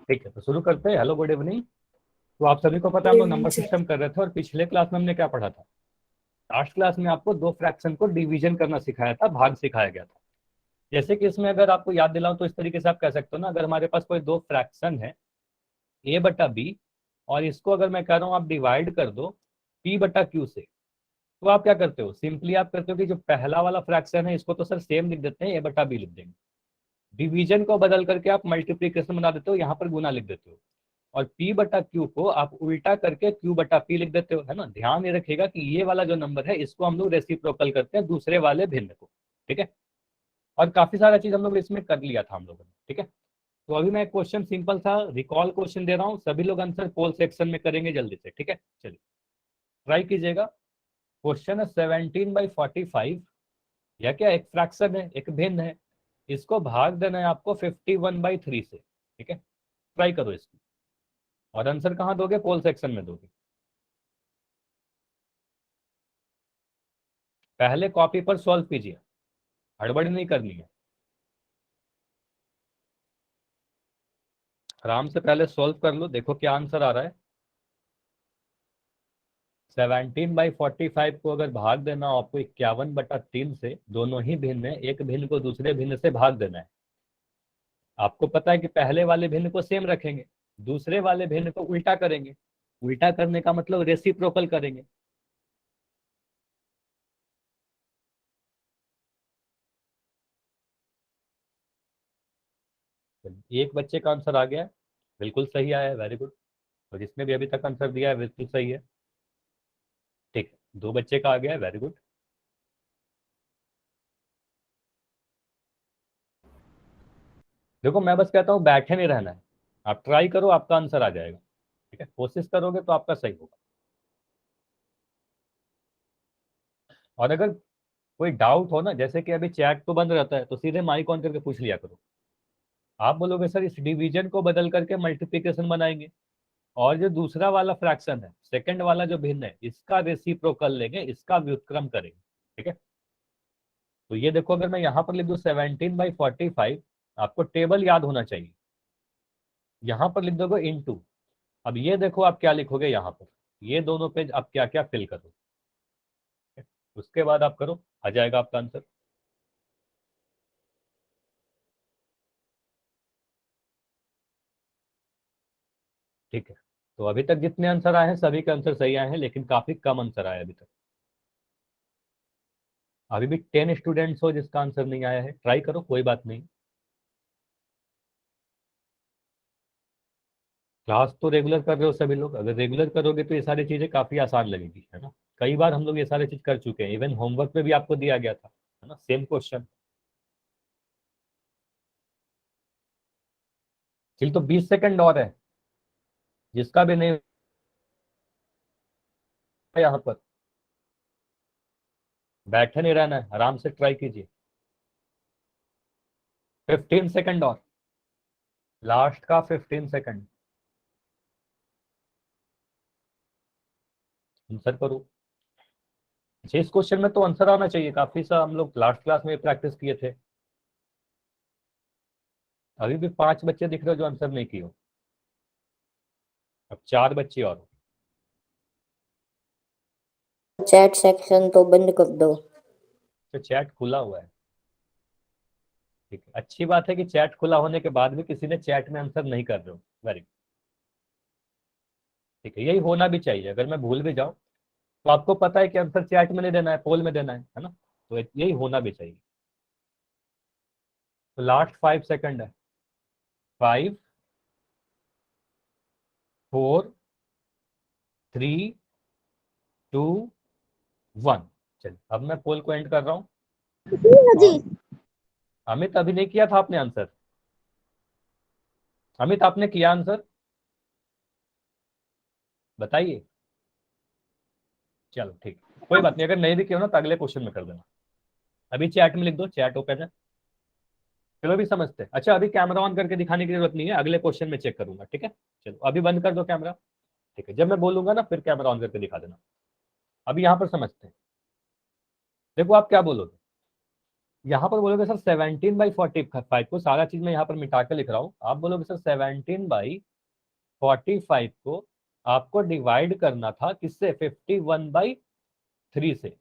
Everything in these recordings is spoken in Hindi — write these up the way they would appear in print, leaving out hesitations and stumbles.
ठीक है, तो शुरू करते हैं। Hello, good evening. तो आप सभी को पता है हम लोग नंबर सिस्टम कर रहे थे और पिछले क्लास में हमने क्या पढ़ा था? लास्ट क्लास में आपको दो फ्रैक्शन को डिवीजन करना सिखाया था, भाग सिखाया गया था। जैसे कि इसमें अगर आपको याद दिलाऊं तो इस तरीके से आप कह सकते हो ना, अगर हमारे पास कोई दो फ्रैक्शन है ए बटा बी, और इसको अगर मैं कह रहा हूँ आप डिवाइड कर दो पी बटा क्यू से, तो आप क्या करते हो? सिंपली आप करते हो कि जो पहला वाला फ्रैक्शन है इसको तो सर सेम लिख देते हैं, ए बटा बी लिख देंगे। डिवीजन को बदल करके आप मल्टीप्लीकेशन बना देते हो, यहाँ पर गुना लिख देते हो, और P बटा Q को आप उल्टा करके Q बटा P लिख देते हो, है ना। ध्यान ये रखिएगा कि ये वाला जो नंबर है इसको हम लोग रेसिप्रोकल करते हैं दूसरे वाले भिन्न को, ठीक है। और काफी सारा चीज हम लोग इसमें कर लिया था हम लोगों ने, ठीक है। तो अभी मैं एक क्वेश्चन सिंपल सा रिकॉल क्वेश्चन दे रहा हूँ, सभी लोग आंसर पोल सेक्शन में करेंगे जल्दी से, ठीक है। चलिए ट्राई कीजिएगा। क्वेश्चन है 17/45, यह क्या एक फ्रैक्शन है, एक भिन्न है, इसको भाग देना है आपको 51/3 से, ठीक है। ट्राई करो इसको, और आंसर कहाँ दोगे? पोल सेक्शन में दोगे। पहले कॉपी पर सॉल्व कीजिए, हड़बड़ी नहीं करनी है, आराम से पहले सॉल्व कर लो, देखो क्या आंसर आ रहा है। 17/45 को अगर भाग देना हो आपको 51/3 से, दोनों ही भिन्न है, एक भिन्न को दूसरे भिन्न से भाग देना है। आपको पता है कि पहले वाले भिन्न को सेम रखेंगे, दूसरे वाले भिन्न को उल्टा करेंगे। उल्टा करने का मतलब रेसिप्रोकल करेंगे। एक बच्चे का आंसर आ गया है, बिल्कुल सही आया है, वेरी गुड। और जिसने भी अभी तक आंसर दिया है बिल्कुल सही है, ठीक है। दो बच्चे का आ गया है, वेरी गुड। देखो मैं बस कहता हूँ बैठे नहीं रहना है, आप ट्राई करो, आपका आंसर आ जाएगा, ठीक है। कोशिश करोगे तो आपका सही होगा। और अगर कोई डाउट हो ना, जैसे कि अभी चैट तो बंद रहता है, तो सीधे माइक ऑन करके पूछ लिया करो। आप बोलोगे सर इस डिवीजन को बदल करके मल्टीप्लिकेशन बनाएंगे, और जो दूसरा वाला फ्रैक्शन है, सेकंड वाला जो भिन्न है, इसका रेसिप्रोकल लेंगे, इसका व्युत्क्रम करेंगे, ठीक है। तो ये देखो, अगर मैं यहाँ पर लिख दूँ 17/45, आपको टेबल याद होना चाहिए, यहाँ पर लिख दोगे इनटू। अब ये देखो आप क्या लिखोगे यहाँ पर, ये दोनों पेज आप क्या क्या फिल करो, उसके बाद आप करो, आ जाएगा आपका आंसर। ठीक है, तो अभी तक जितने आंसर आए हैं सभी के आंसर सही आए हैं, लेकिन काफी कम आंसर आए अभी तक। अभी भी 10 स्टूडेंट्स हो जिसका आंसर नहीं आया है, ट्राई करो, कोई बात नहीं। क्लास तो रेगुलर कर रहे हो सभी लोग, अगर रेगुलर करोगे तो ये सारी चीजें काफी आसान लगेगी, है ना। कई बार हम लोग ये सारी चीज कर चुके हैं, इवन होमवर्क में भी आपको दिया गया था, है ना, सेम क्वेश्चन। चल तो 20 सेकंड और है, जिसका भी नहीं है यहाँ पर, बैठे नहीं रहना है, आराम से ट्राई कीजिए। 15 सेकंड और, लास्ट का 15 सेकंड, आंसर करो। अच्छा, इस क्वेश्चन में तो आंसर आना चाहिए, काफी सा हम लोग लास्ट क्लास में प्रैक्टिस किए थे। अभी भी 5 बच्चे दिख रहे हो जो आंसर नहीं किए हो, अब 4 बच्चे और हो। चैट सेक्शन तो बंद कर दो। तो चैट खुला हुआ है, ठीक है। अच्छी बात है कि चैट खुला होने के बाद भी किसी ने चैट में आंसर नहीं कर रहे हो, वेरी, ठीक है। यही होना भी चाहिए, अगर मैं भूल भी जाऊं तो आपको पता है कि आंसर चैट में नहीं देना है, पोल में देना है ना। तो यही होना भी चाहिए। तो लास्ट 5 सेकंड है, 5, 4, 3, 2, 1। चलिए अब मैं पोल को एंड कर रहा हूँ। और अमित, अभी नहीं किया था आपने आंसर? अमित आपने किया आंसर? बताइए। चलो ठीक, कोई बात नहीं, अगर नहीं भी किया हो ना तो अगले क्वेश्चन में कर देना। अभी चैट में लिख दो, चैट ओपन है। चलो अभी समझते हैं। अच्छा, अभी कैमरा ऑन करके दिखाने की जरूरत नहीं है, अगले क्वेश्चन में चेक करूंगा, ठीक है। चलो अभी बंद कर दो कैमरा, ठीक है। जब मैं बोलूंगा ना फिर कैमरा ऑन करके दिखा देना। अभी यहाँ पर समझते हैं, देखो आप क्या बोलोगे। यहाँ पर बोलोगे सर 17/45 को, सारा चीज मैं यहाँ पर मिटा के लिख रहा हूँ, आप बोलोगे सर 17/45 को आपको डिवाइड करना था किससे, 51/3 से।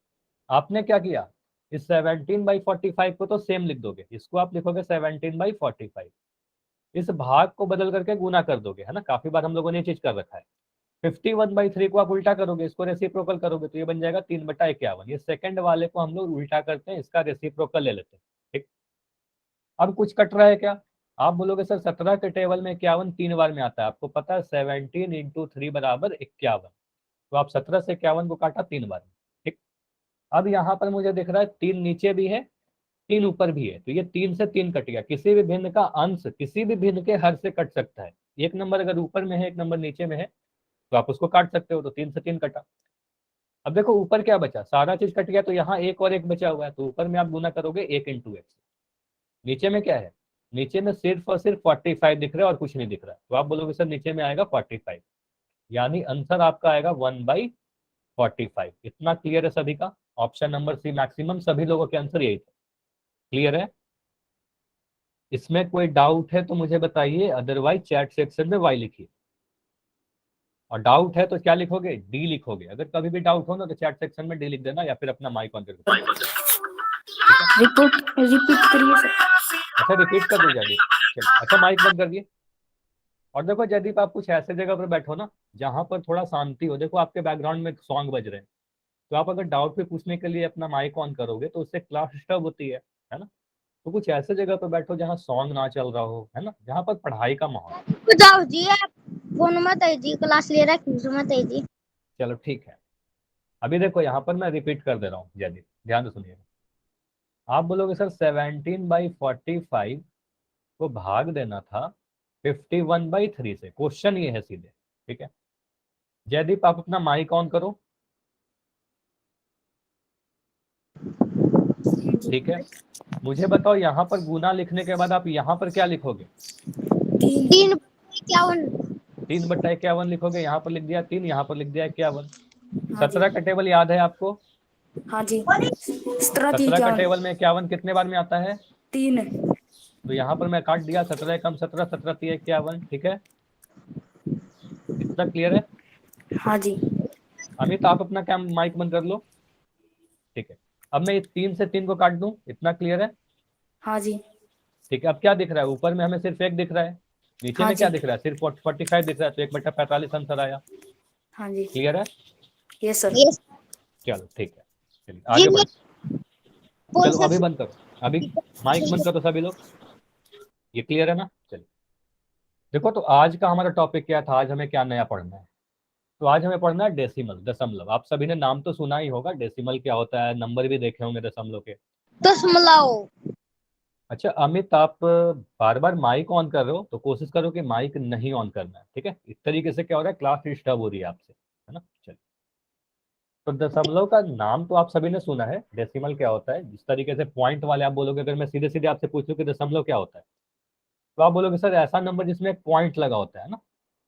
आपने क्या किया, इस 17/45 को तो सेम लिख दोगे, इसको आप लिखोगे 17/45, इस भाग को बदल करके गुना कर दोगे, है ना, काफी बार हम लोगों ने ये चीज कर रखा है। 51/3 को आप उल्टा करोगे, इसको रेसिप्रोकल करोगे तो ये बन जाएगा 3/51। ये सेकंड वाले को हम लोग उल्टा करते हैं, इसका रेसिप्रोकल ले लेते हैं, ठीक। अब कुछ कट रहा है क्या, आप बोलोगे सर 17 के टेबल में 51 3 बार में आता है, आपको पता है 17 × 3 = 51, तो आप 17 से 51 को काटा 3 बार में, ठीक। अब यहाँ पर मुझे दिख रहा है 3 नीचे भी है 3 ऊपर भी है, तो ये 3 से 3 कट गया। किसी भी भिन्न का अंश किसी भी भिन्न के हर से कट सकता है, एक नंबर अगर ऊपर में है एक नंबर नीचे में है तो आप उसको काट सकते हो, तो 3 से 3 कटा। अब देखो ऊपर क्या बचा, सारा चीज कट गया, तो यहाँ एक और एक बचा हुआ है, तो ऊपर में आप गुना करोगे 1 × x। नीचे में क्या है, नीचे में सिर्फ और सिर्फ 45 दिख रहा है और कुछ नहीं दिख रहा है, तो आप बोलोगे सर नीचे में आएगा 45, यानी आंसर आपका आएगा 1/45। इतना क्लियर है सभी का, ऑप्शन नंबर सी मैक्सिमम सभी लोगों के आंसर यही थे। क्लियर है, इसमें कोई डाउट है तो मुझे बताइए, अदरवाइज चैट सेक्शन में वाई लिखिए, और डाउट है तो क्या लिखोगे, डी लिखोगे। अगर कभी भी डाउट हो ना तो चैट सेक्शन में डी लिख देना, या फिर अपना माइक ऑन करके, रिपीट करिए सर। अच्छा रिपीट कर दूं जयदीप, चलिए अच्छा माइक बंद कर दिए। और देखो जयदीप, आप कुछ ऐसे जगह पर बैठो ना जहां पर थोड़ा शांति हो, देखो आपके बैकग्राउंड में सॉन्ग बज रहे हैं, तो आप अगर डाउट पे पूछने के लिए अपना माइक ऑन करोगे तो उससे क्लास डिस्टर्ब होती है ना। तो कुछ ऐसे जगह पर बैठो जहाँ सॉन्ग ना चल रहा हो, है ना, जहाँ पर पढ़ाई का माहौल। जाओ जी, आप फोन मत आई जी, क्लास ले रहा है मत आई जी। चलो ठीक है, अभी देखो यहाँ पर मैं रिपीट कर दे रहा हूँ जयदीप, ध्यान से सुनिएगा। आप बोलोगे सर 17/45 को भाग देना था 51/3 से, क्वेश्चन ये है सीधे, ठीक है। जयदीप आप अपना माइक ऑन करो, ठीक है। मुझे बताओ यहाँ पर गुना लिखने के बाद आप यहाँ पर क्या लिखोगे, 3/51। 3/51 लिखोगे, यहाँ पर लिख दिया 3, यहाँ पर लिख दिया 51। 17 का टेबल याद है आपको, हाँ जी। 17 का टेबल में 51 कितने बार में आता है, 3। तो यहाँ पर मैं काट दिया, 17 कम 17, 17 3 51, ठीक है। इतना क्लियर है। हाँ जी। अमित आप अपना क्या माइक बंद कर लो, ठीक है। अब मैं 3 से 3 को काट दूं, इतना क्लियर है। हाँ जी। ठीक है, अब क्या दिख रहा है, ऊपर में हमें सिर्फ 1 दिख रहा है, नीचे हाँ में क्या जी। दिख रहा है, सिर्फ 45 दिख रहा है, तो 1/45 आंसर आया। हाँ जी। क्लियर है, यस सर। चलो ठीक है, चलिए आगे बढ़ो। बोल चलो अभी सर। बंद करो, अभी माइक बंद करो सभी लोग, ये क्लियर है ना। चलिए देखो, तो आज का हमारा टॉपिक क्या था, आज हमें क्या नया पढ़ना है, तो आज हमें पढ़ना है डेसिमल, दशमलव। आप सभी ने नाम तो सुना ही होगा, डेसिमल क्या होता है, नंबर भी देखे होंगे दशमलव के। दशमलव। अच्छा अमित, आप बार बार माइक ऑन कर रहे हो तो कोशिश करो कि माइक नहीं ऑन करना है, ठीक है। इस तरीके से क्या हो रहा है, क्लास डिस्टर्ब हो रही है आपसे, है ना। चलिए, तो दशमलव का नाम तो आप सभी ने सुना है, डेसिमल क्या होता है, जिस तरीके से पॉइंट वाले आप बोलोगे, अगर मैं सीधे सीधे आपसे पूछूं कि दशमलव क्या होता है, तो आप बोलोगे सर ऐसा नंबर जिसमें एक पॉइंट लगा होता है ना,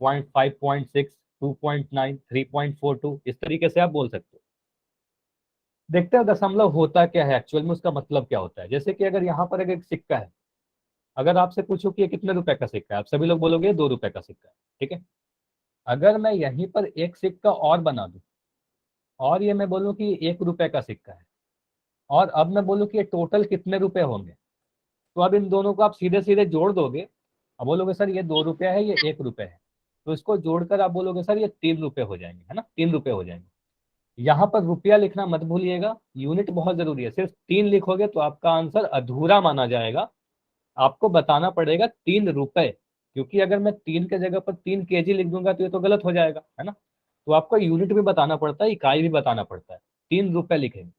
0.5, 0.6, 2.9, 3.42, इस तरीके से आप बोल सकते हो। देखते हैं दशमलव होता क्या है एक्चुअल में, उसका मतलब क्या होता है। जैसे कि अगर यहाँ पर एक सिक्का है, अगर आपसे पूछो कि ये कितने रुपए का सिक्का है, आप सभी लोग बोलोगे 2 रुपए का सिक्का है, ठीक है। अगर मैं यहीं पर एक सिक्का और बना दूं और ये मैं बोलूं कि 1 रुपए का सिक्का है, और अब मैं बोलूं कि ये टोटल कितने रुपए होंगे, तो अब इन दोनों को आप सीधे सीधे जोड़ दोगे। अब बोलोगे सर ये 2 रुपया है, ये 1 रुपए है, तो इसको जोड़कर आप बोलोगे सर ये 3 रुपए हो जाएंगे, है ना, 3 रुपए हो जाएंगे। यहाँ पर रुपया लिखना मत भूलिएगा, यूनिट बहुत जरूरी है, सिर्फ 3 लिखोगे तो आपका आंसर अधूरा माना जाएगा, आपको बताना पड़ेगा 3 रुपए, क्योंकि अगर मैं 3 के जगह पर 3 केजी लिख दूंगा तो ये तो गलत हो जाएगा, है ना। तो आपको यूनिट भी बताना पड़ता है, इकाई भी बताना पड़ता है, 3 रुपए लिखेंगे।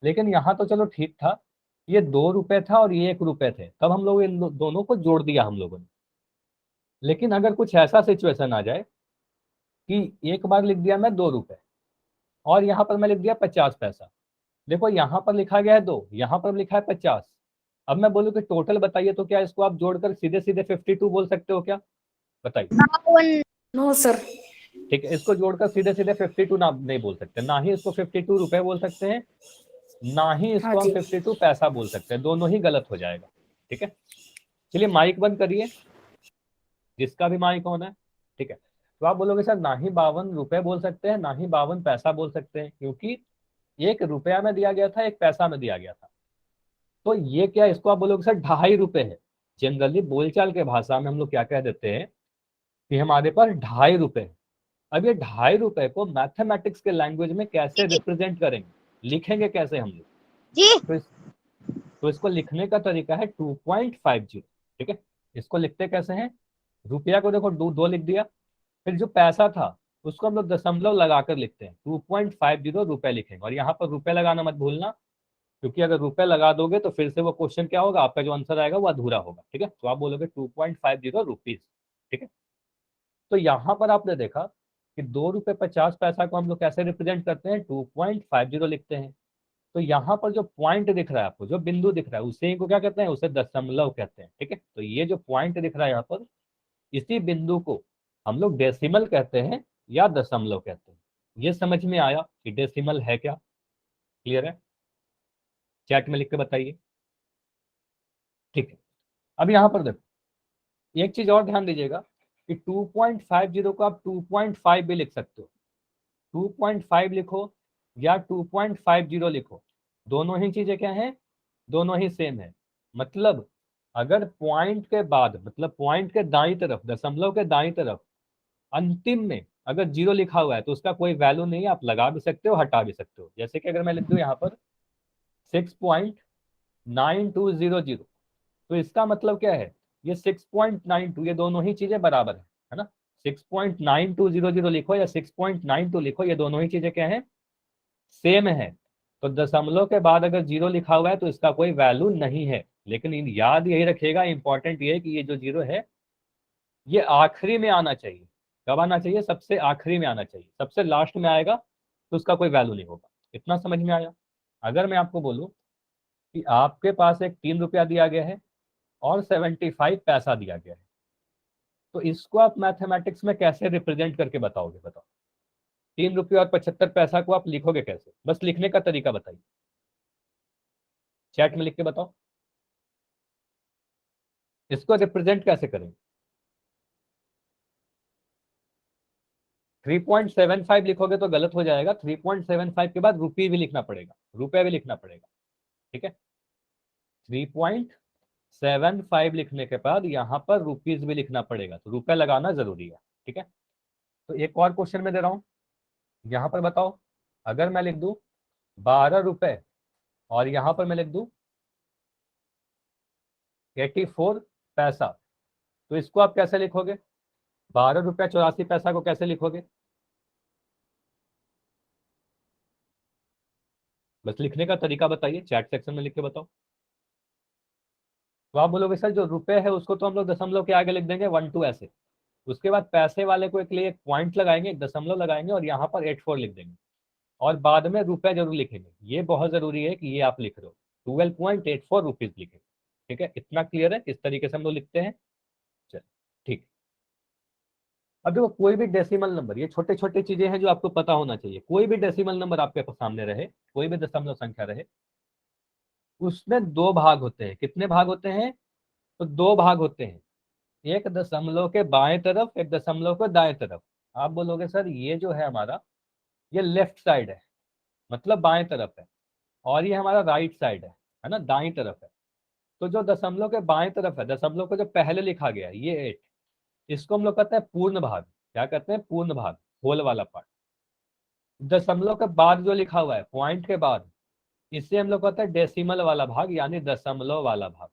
लेकिन यहाँ तो चलो ठीक था, ये 2 रुपए था और ये 1 रुपए थे, तब हम लोग इन दोनों को जोड़ दिया हम लोगों ने। लेकिन अगर कुछ ऐसा सिचुएशन आ जाए कि एक बार लिख दिया मैं 2 रुपए और यहाँ पर मैं लिख दिया 50 पैसा, देखो यहाँ पर लिखा गया है 2, यहाँ पर लिखा है 50, अब मैं बोलूँ कि टोटल बताइए, तो क्या इसको आप जोड़कर सीधे सीधे 52 बोल सकते हो क्या, बताइए। No sir. ठीक है, इसको जोड़कर सीधे सीधे 52 ना नहीं बोल सकते, ना ही इसको 52 रुपए बोल सकते हैं, ना ही इसको हाँ हम जी। 52 पैसा बोल सकते हैं, दोनों ही गलत हो जाएगा। ठीक है, चलिए माइक बंद करिए, जिसका भी माइक ऑन है। ठीक है, तो आप बोलोगे सर ना ही 52 रुपए बोल सकते हैं, ना ही 52 पैसा बोल सकते हैं, क्योंकि एक रुपया में दिया गया था, एक पैसा में दिया गया था। तो ये क्या, इसको आप बोलोगे सर 2.5 रुपए है। जनरली बोलचाल के भाषा में हम लोग क्या कह देते हैं कि हमारे पास 2.5 रुपए है। अब ये 2.5 रुपए को मैथमेटिक्स के लैंग्वेज में कैसे रिप्रेजेंट करेंगे, लिखेंगे कैसे हम लोग? जी तो इसको लिखने का तरीका है 2.50। ठीक है, इसको लिखते कैसे हैं? रुपया को देखो दो लिख दिया, फिर जो पैसा था उसको हम लोग दशमलव लगाकर लिखते हैं, 2.50 रुपए लिखेंगे। और यहाँ पर रुपए लगाना मत भूलना, क्योंकि अगर रुपए लगा दोगे तो फिर से वो क्वेश्चन क्या होगा, आपका जो आंसर आएगा वो अधूरा होगा। ठीक है, तो आप बोलोगे 2.50 रुपीज। ठीक है, तो यहाँ पर आपने देखा कि 2 रुपए 50 पैसा को हम लोग कैसे रिप्रेजेंट करते हैं, 2.50 लिखते हैं। तो यहाँ पर जो पॉइंट दिख रहा है आपको, जो बिंदु दिख रहा है, उसे को क्या कहते हैं, उसे दशमलव कहते हैं। ठीक है, तो ये जो पॉइंट दिख रहा है यहाँ पर, इसी बिंदु को हम लोग डेसिमल कहते हैं या दशमलव कहते हैं। ये समझ में आया कि डेसिमल है क्या? क्लियर है? चैट में लिख के बताइए। ठीक है, अब यहाँ पर देखो, एक चीज और ध्यान दीजिएगा कि 2.50 को आप 2.5 भी लिख सकते हो। 2.5 लिखो या 2.50 लिखो, दोनों ही चीजें क्या हैं, दोनों ही सेम है। मतलब अगर पॉइंट के बाद, मतलब पॉइंट के दाईं तरफ, दशमलव के दाईं तरफ अंतिम में अगर 0 लिखा हुआ है तो उसका कोई वैल्यू नहीं है, आप लगा भी सकते हो, हटा भी सकते हो। जैसे कि अगर मैं लिख दूं यहाँ पर 6.9200, तो इसका मतलब क्या है, ये 6.92, ये दोनों ही चीजें बराबर है ना। 6.9200 लिखो या 6.92 लिखो, ये दोनों ही चीजें क्या है, सेम है। तो दशमलव के बाद अगर 0 लिखा हुआ है तो इसका कोई वैल्यू नहीं है। लेकिन याद यही रखिएगा, इंपॉर्टेंट ये है कि ये जो 0 है ये आखिरी में आना चाहिए। कब आना चाहिए? सबसे आखिरी में आना चाहिए। सबसे लास्ट में आएगा तो उसका कोई वैल्यू नहीं होगा। इतना समझ में आया? अगर मैं आपको बोलूं कि आपके पास एक 3 रुपया दिया गया है और 75 पैसा दिया गया है, तो इसको आप मैथमेटिक्स में कैसे रिप्रेजेंट करके बताओगे? बताओ, 3 रुपये और 75 पैसा को आप लिखोगे कैसे? बस लिखने का तरीका बताइए, चैट में लिख के बताओ, इसको रिप्रेजेंट कैसे करेंगे? 3.75 लिखोगे तो गलत हो जाएगा। 3.75 के बाद रुपये भी लिखना पड़ेगा, रुपया भी लिखना पड़ेगा। ठीक है, 3.75 लिखने के बाद यहाँ पर रुपीज भी लिखना पड़ेगा, तो रुपया लगाना जरूरी है। ठीक है, तो एक और क्वेश्चन में दे रहा हूं, यहाँ पर बताओ, अगर मैं लिख दूं 12 रुपए और यहाँ पर मैं लिख दूं 84 पैसा, तो इसको आप कैसे लिखोगे? 12 रुपया 84 पैसा को कैसे लिखोगे? बस लिखने का तरीका बताइए, चैट सेक्शन में लिख के बताओ। तो आप बोलोगे सर जो रुपए है उसको तो हम लोग दशमलव के आगे लिख देंगे 12 ऐसे, उसके बाद पैसे वाले को एक लिए एक पॉइंट लगाएंगे, एक दशमलव लगाएंगे और यहाँ पर 84 लिख देंगे, और बाद में रुपए जरूर लिखेंगे। ये बहुत जरूरी है कि ये आप लिख रहे हो, 12.84 रुपीज लिखेंगे। ठीक है, इतना क्लियर है? इस तरीके से हम लोग लिखते हैं। चल ठीक। अब देखो, कोई भी डेसिमल नंबर, ये छोटे छोटे चीजें हैं जो आपको पता होना चाहिए। कोई भी डेसिमल नंबर आपके सामने रहे, कोई भी दशमलव संख्या रहे, उसमें दो भाग होते हैं। कितने भाग होते हैं? तो दो भाग होते हैं, एक दशमलव के बाएं तरफ, एक दशमलव के दाएं तरफ। आप बोलोगे सर ये जो है हमारा, ये लेफ्ट साइड है, मतलब बाएं तरफ है, और ये हमारा राइट साइड है ना, दाईं तरफ है। तो जो दशमलव के बाएं तरफ है, दशमलव को जो पहले लिखा गया है ये 8, इसको हम लोग कहते हैं पूर्ण भाग। क्या कहते हैं? पूर्ण भाग, होल वाला पार्ट। दशमलव के बाद जो लिखा हुआ है पॉइंट के बाद, इसे हम लोग कहते हैं डेसिमल वाला भाग, यानी दशमलव वाला भाग।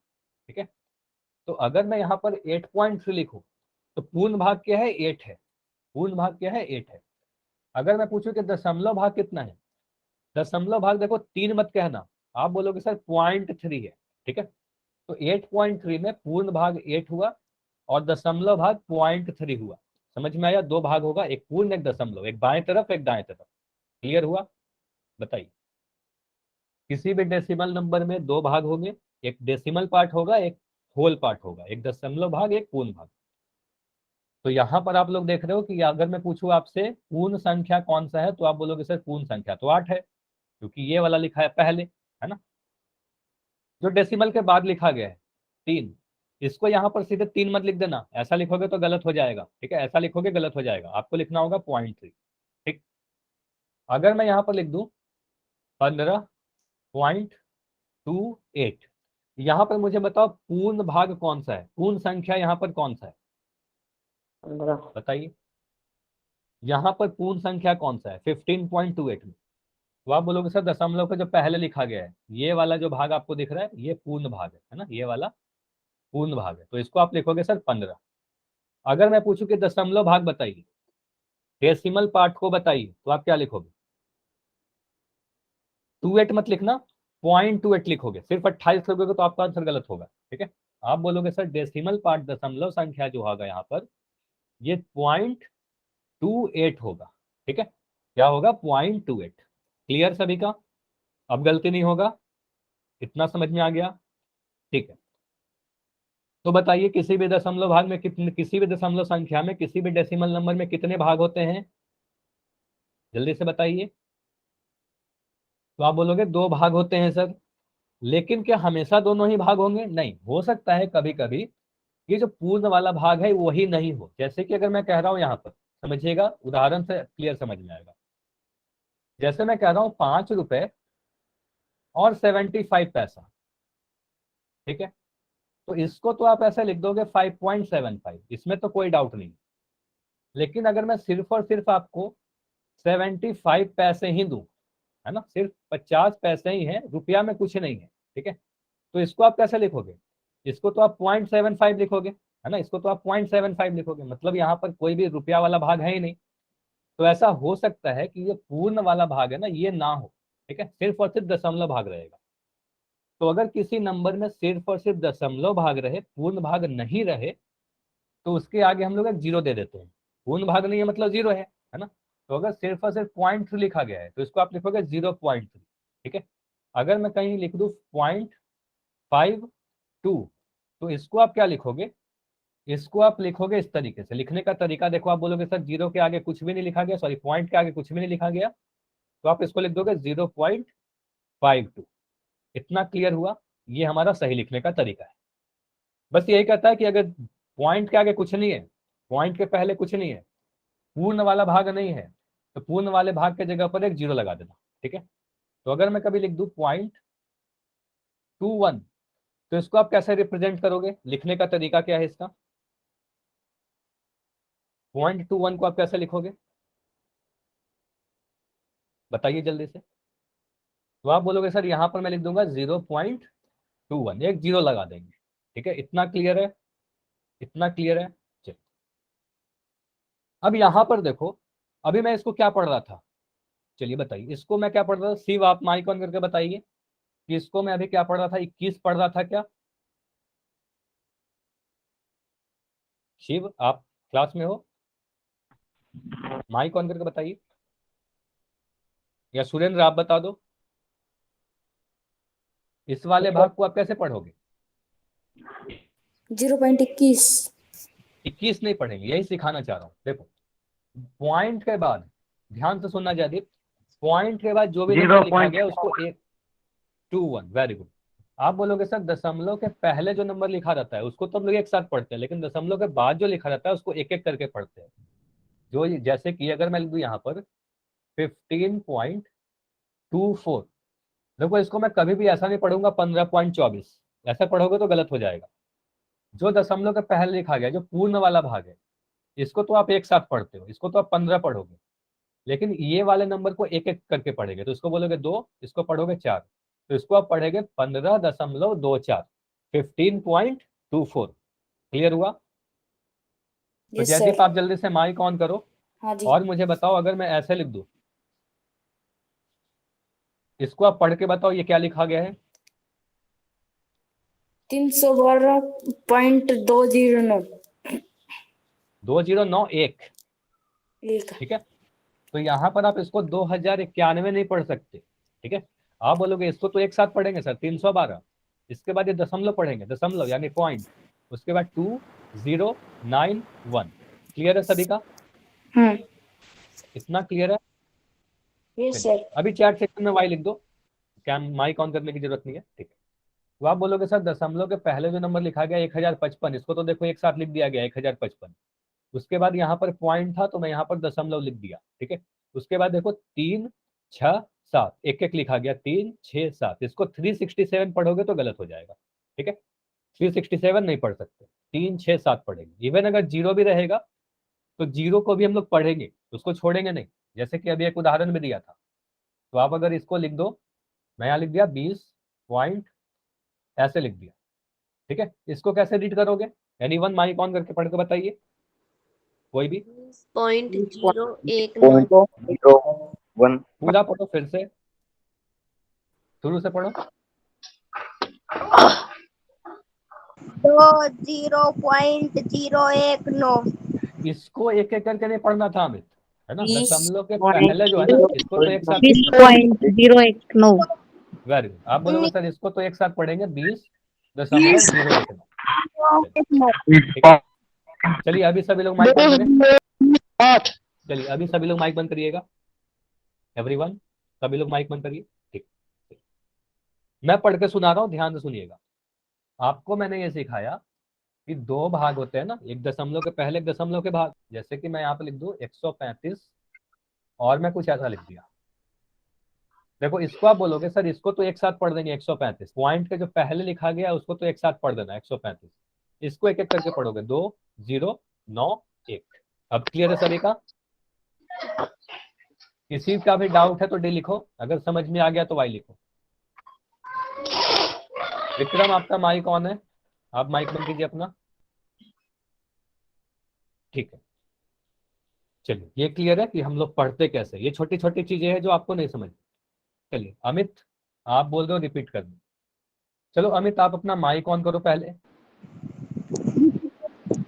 ठीक है, तो अगर मैं यहाँ पर 8.3 लिखूं तो पूर्ण भाग क्या है? 8 है। पूर्ण भाग क्या है? 8 है। अगर मैं पूछूं कि दशमलव भाग कितना है, दशमलव भाग देखो 3 मत कहना, आप बोलोगे सर 0.3 है। ठीक है, तो 8.3 में पूर्ण भाग 8 हुआ और दशमलव भाग 0.3 हुआ। समझ में आया? दो भाग होगा, एक पूर्ण एक दशमलव, एक बाएं तरफ एक दाएं तरफ। क्लियर हुआ? बताइए। किसी भी डेसिमल नंबर में दो भाग होंगे, एक डेसिमल पार्ट होगा, एक होल पार्ट होगा, एक दशमलव भाग एक पूर्ण भाग। तो यहाँ पर आप लोग देख रहे हो कि अगर मैं पूछूं आपसे पूर्ण संख्या कौन सा है, तो आप बोलोगे सर पूर्ण संख्या तो 8 है, क्योंकि ये वाला लिखा है पहले। है ना। जो डेसिमल के बाद लिखा गया है 3, इसको यहाँ पर सीधे 3 मत लिख देना, ऐसा लिखोगे तो गलत हो जाएगा, ठीक है, ऐसा लिखोगे गलत हो जाएगा, आपको लिखना होगा 0.3, ठीक। अगर मैं यहाँ पर लिख दूं 15.28, यहाँ पर मुझे बताओ पूर्ण भाग कौन सा है, पूर्ण संख्या यहाँ पर कौन सा है, 15। बताइए। यहाँ पर पूर्ण संख्या कौन सा है 15.28 में, तो आप बोलोगे सर दशमलव का जो पहले लिखा गया है ये वाला जो भाग आपको दिख रहा है ये पूर्ण भाग है ना, ये वाला पूर्ण भाग है, तो इसको आप लिखोगे सर 15। अगर मैं पूछूं कि दशमलव भाग बताइए, डेसिमल पार्ट को बताइए, तो आप क्या लिखोगे, 28 मत लिखना, 0.28 लिखोगे, सिर्फ 28 लिखोगे तो आपका आंसर गलत होगा, ठीक है। आप बोलोगे सर डेसिमल पार्ट दशमलव संख्या जो होगा यहाँ पर ये 0.28 होगा, ठीक है, क्या होगा 0.28। क्लियर सभी का, अब गलती नहीं होगा, इतना समझ में आ गया, ठीक है। तो बताइए किसी भी दशमलव भाग में कितने, किसी भी दशमलव संख्या में किसी भी डेसिमल नंबर में कितने भाग होते हैं, जल्दी से बताइए। तो आप बोलोगे 2 भाग होते हैं सर, लेकिन क्या हमेशा दोनों ही भाग होंगे, नहीं, हो सकता है कभी कभी ये जो पूर्ण वाला भाग है वही नहीं हो, जैसे कि अगर मैं कह रहा हूं यहाँ पर, समझिएगा उदाहरण से क्लियर समझ में आएगा, जैसे मैं कह रहा हूं 5 रुपए और 75 पैसा, ठीक है, तो इसको तो आप ऐसे लिख दोगे 5.75, इसमें तो कोई डाउट नहीं। लेकिन अगर मैं सिर्फ और सिर्फ आपको 75 पैसे ही दूं, है ना, सिर्फ 50 पैसे ही है, रुपया में कुछ नहीं है, ठीक है, तो इसको आप कैसे लिखोगे, इसको तो आप 0.75 लिखोगे, है ना, इसको तो आप 0.75 लिखोगे, मतलब यहाँ पर कोई भी रुपया वाला भाग है ही नहीं। तो ऐसा हो सकता है कि ये पूर्ण वाला भाग है ना ये ना हो, ठीक है, सिर्फ और सिर्फ दशमलव भाग रहेगा। तो अगर किसी नंबर में सिर्फ और सिर्फ दशमलव भाग रहे, पूर्ण भाग नहीं रहे, तो उसके आगे हम लोग एक जीरो दे देते हैं, पूर्ण भाग नहीं है मतलब जीरो है ना। तो अगर सिर्फ और सिर्फ 0.3 लिखा गया है तो इसको आप लिखोगे 0.3, ठीक है। अगर मैं कहीं लिख दूं 0.52, तो इसको आप क्या लिखोगे, इसको आप लिखोगे इस तरीके से, लिखने का तरीका देखो, आप बोलोगे सर जीरो के आगे कुछ भी नहीं लिखा गया, सॉरी पॉइंट के आगे कुछ भी नहीं लिखा गया, तो आप इसको लिख दोगे 0.52। इतना क्लियर हुआ, ये हमारा सही लिखने का तरीका है। बस यही कहता है कि अगर पॉइंट के आगे कुछ नहीं है, पॉइंट के पहले कुछ नहीं है, पूर्ण वाला भाग नहीं है, तो पूर्ण वाले भाग के जगह पर एक जीरो लगा देना, ठीक है। तो अगर मैं कभी लिख दूं 0.21, तो इसको आप कैसे रिप्रेजेंट करोगे, लिखने का तरीका क्या है इसका, 0.21 को आप कैसे लिखोगे बताइए जल्दी से। तो आप बोलोगे सर यहां पर मैं लिख दूंगा 0.21, एक जीरो लगा देंगे, ठीक है, इतना क्लियर है, इतना क्लियर है। चलिए अब यहां पर देखो, अभी मैं इसको क्या पढ़ रहा था, चलिए बताइए इसको मैं क्या पढ़ रहा था, शिव आप माइक ऑन करके बताइए कि इसको मैं अभी क्या पढ़ रहा था, 21 पढ़ रहा था क्या, शिव आप क्लास में हो, माइक ऑन करके बताइए, या सुरेंद्र आप बता दो, इस वाले भाग को आप कैसे पढ़ोगे, 0.21। 21 नहीं पढ़ेंगे, यही सिखाना चाह रहा हूं। देखो पॉइंट के बाद, ध्यान से सुनना जयदीप, पॉइंट के बाद जो भी नंबर लिखा गया उसको 121, वेरी गुड। आप बोलोगे सर दशमलव के पहले जो नंबर लिखा रहता है उसको तो हम लोग एक साथ पढ़ते हैं, लेकिन दशमलव के बाद जो लिखा रहता है उसको एक एक करके पढ़ते हैं। जो जैसे कि अगर मैं लिख दूं यहाँ पर 15.24, देखो इसको मैं कभी भी ऐसा नहीं पढ़ूंगा 15.24, ऐसा पढ़ोगे तो गलत हो जाएगा। जो दशमलव के पहले लिखा गया जो पूर्ण वाला भाग है इसको तो आप एक साथ पढ़ते हो, इसको तो आप 15 पढ़ोगे, लेकिन ये वाले नंबर को एक एक करके पढ़ेंगे, तो इसको बोलोगे 2, इसको पढ़ोगे 4, तो इसको आप पढ़ेंगे 15.24, 15.24। क्लियर हुआ। तो यस जयदीप सर। आप जल्दी से माइक ऑन करो हाँ जी। और मुझे बताओ अगर मैं ऐसे लिख दूं, इसको आप पढ़ के बताओ ये क्या लिखा गया है, 312.209। 2091, एक। ठीक है। तो यहाँ पर आप इसको 2091 नहीं पढ़ सकते, ठीक है। आप बोलोगे इसको तो एक साथ पढ़ेंगे सर 312, इसके बाद ये दशमलव पढ़ेंगे, दशमलव यानी पॉइंट, उसके बाद 2091। क्लियर है सभी का, इतना क्लियर है। Yes sir. अभी चैट सेक्शन में वाई लिख दो, माइक ऑन करने की जरूरत नहीं है, ठीक है। तो आप बोलोगे सर दशमलव के पहले जो नंबर लिखा गया 1055, इसको तो देखो एक साथ लिख दिया गया 1055। उसके बाद यहाँ पर पॉइंट था तो मैं यहाँ पर दशमलव लिख दिया, ठीक है। उसके बाद देखो 3 6 7 एक एक लिखा गया, 3 6 7, इसको 367 पढ़ोगे तो गलत हो जाएगा, ठीक है। 367 नहीं पढ़ सकते, 3 6 7 पढ़ेंगे। इवन अगर जीरो भी रहेगा तो जीरो को भी हम लोग पढ़ेंगे, उसको छोड़ेंगे नहीं। जैसे कि अभी एक उदाहरण भी दिया था, तो आप अगर इसको लिख दो, मैं यहाँ लिख दिया 20 पॉइंट, ऐसे लिख दिया, ठीक है। इसको कैसे रीड करोगे? एनीवन माइक ऑन करके पढ़ के बताइए, कोई भी। 20.019 पूरा पढ़ो, फिर से शुरू से पढ़ो। 20.019। इसको एक एक करके नहीं पढ़ना था अमित, है ना। 20 दशमलव के पहले जो है ना, इसको तो एक साथ, 20.019। Very good. आप बोलोगे सर इसको तो एक साथ पढ़ेंगे, 20.019। चलिए अभी सभी लोग माइक बंद करें, चलिए अभी सभी लोग माइक बंद करिएगा, एवरीवन सभी लोग माइक बंद करिए, ठीक। मैं पढ़ के सुना रहा हूँ, ध्यान से सुनिएगा। आपको मैंने ये सिखाया कि दो भाग होते हैं ना, एक दशमलव के पहले एक दशमलव के भाग। जैसे कि मैं यहाँ पे लिख दूं 135 और मैं कुछ ऐसा लिख दिया। देखो इसको आप बोलोगे सर इसको तो एक साथ पढ़ देंगे 135, पॉइंट के जो पहले लिखा गया उसको तो एक साथ पढ़ देना 135। इसको एक एक करके पढ़ोगे 2091। अब क्लियर है सभी का? किसी का भी डाउट है तो डी लिखो, अगर समझ में आ गया तो वाई लिखो। विक्रम आपका माइक ऑन है, आप माइक बंद कीजिए अपना, ठीक है। चलिए ये क्लियर है कि हम लोग पढ़ते कैसे, ये छोटी छोटी चीजें हैं जो आपको नहीं समझ। चलिए अमित आप बोल रहे हो रिपीट कर दो। चलो अमित आप अपना माइक ऑन करो पहले।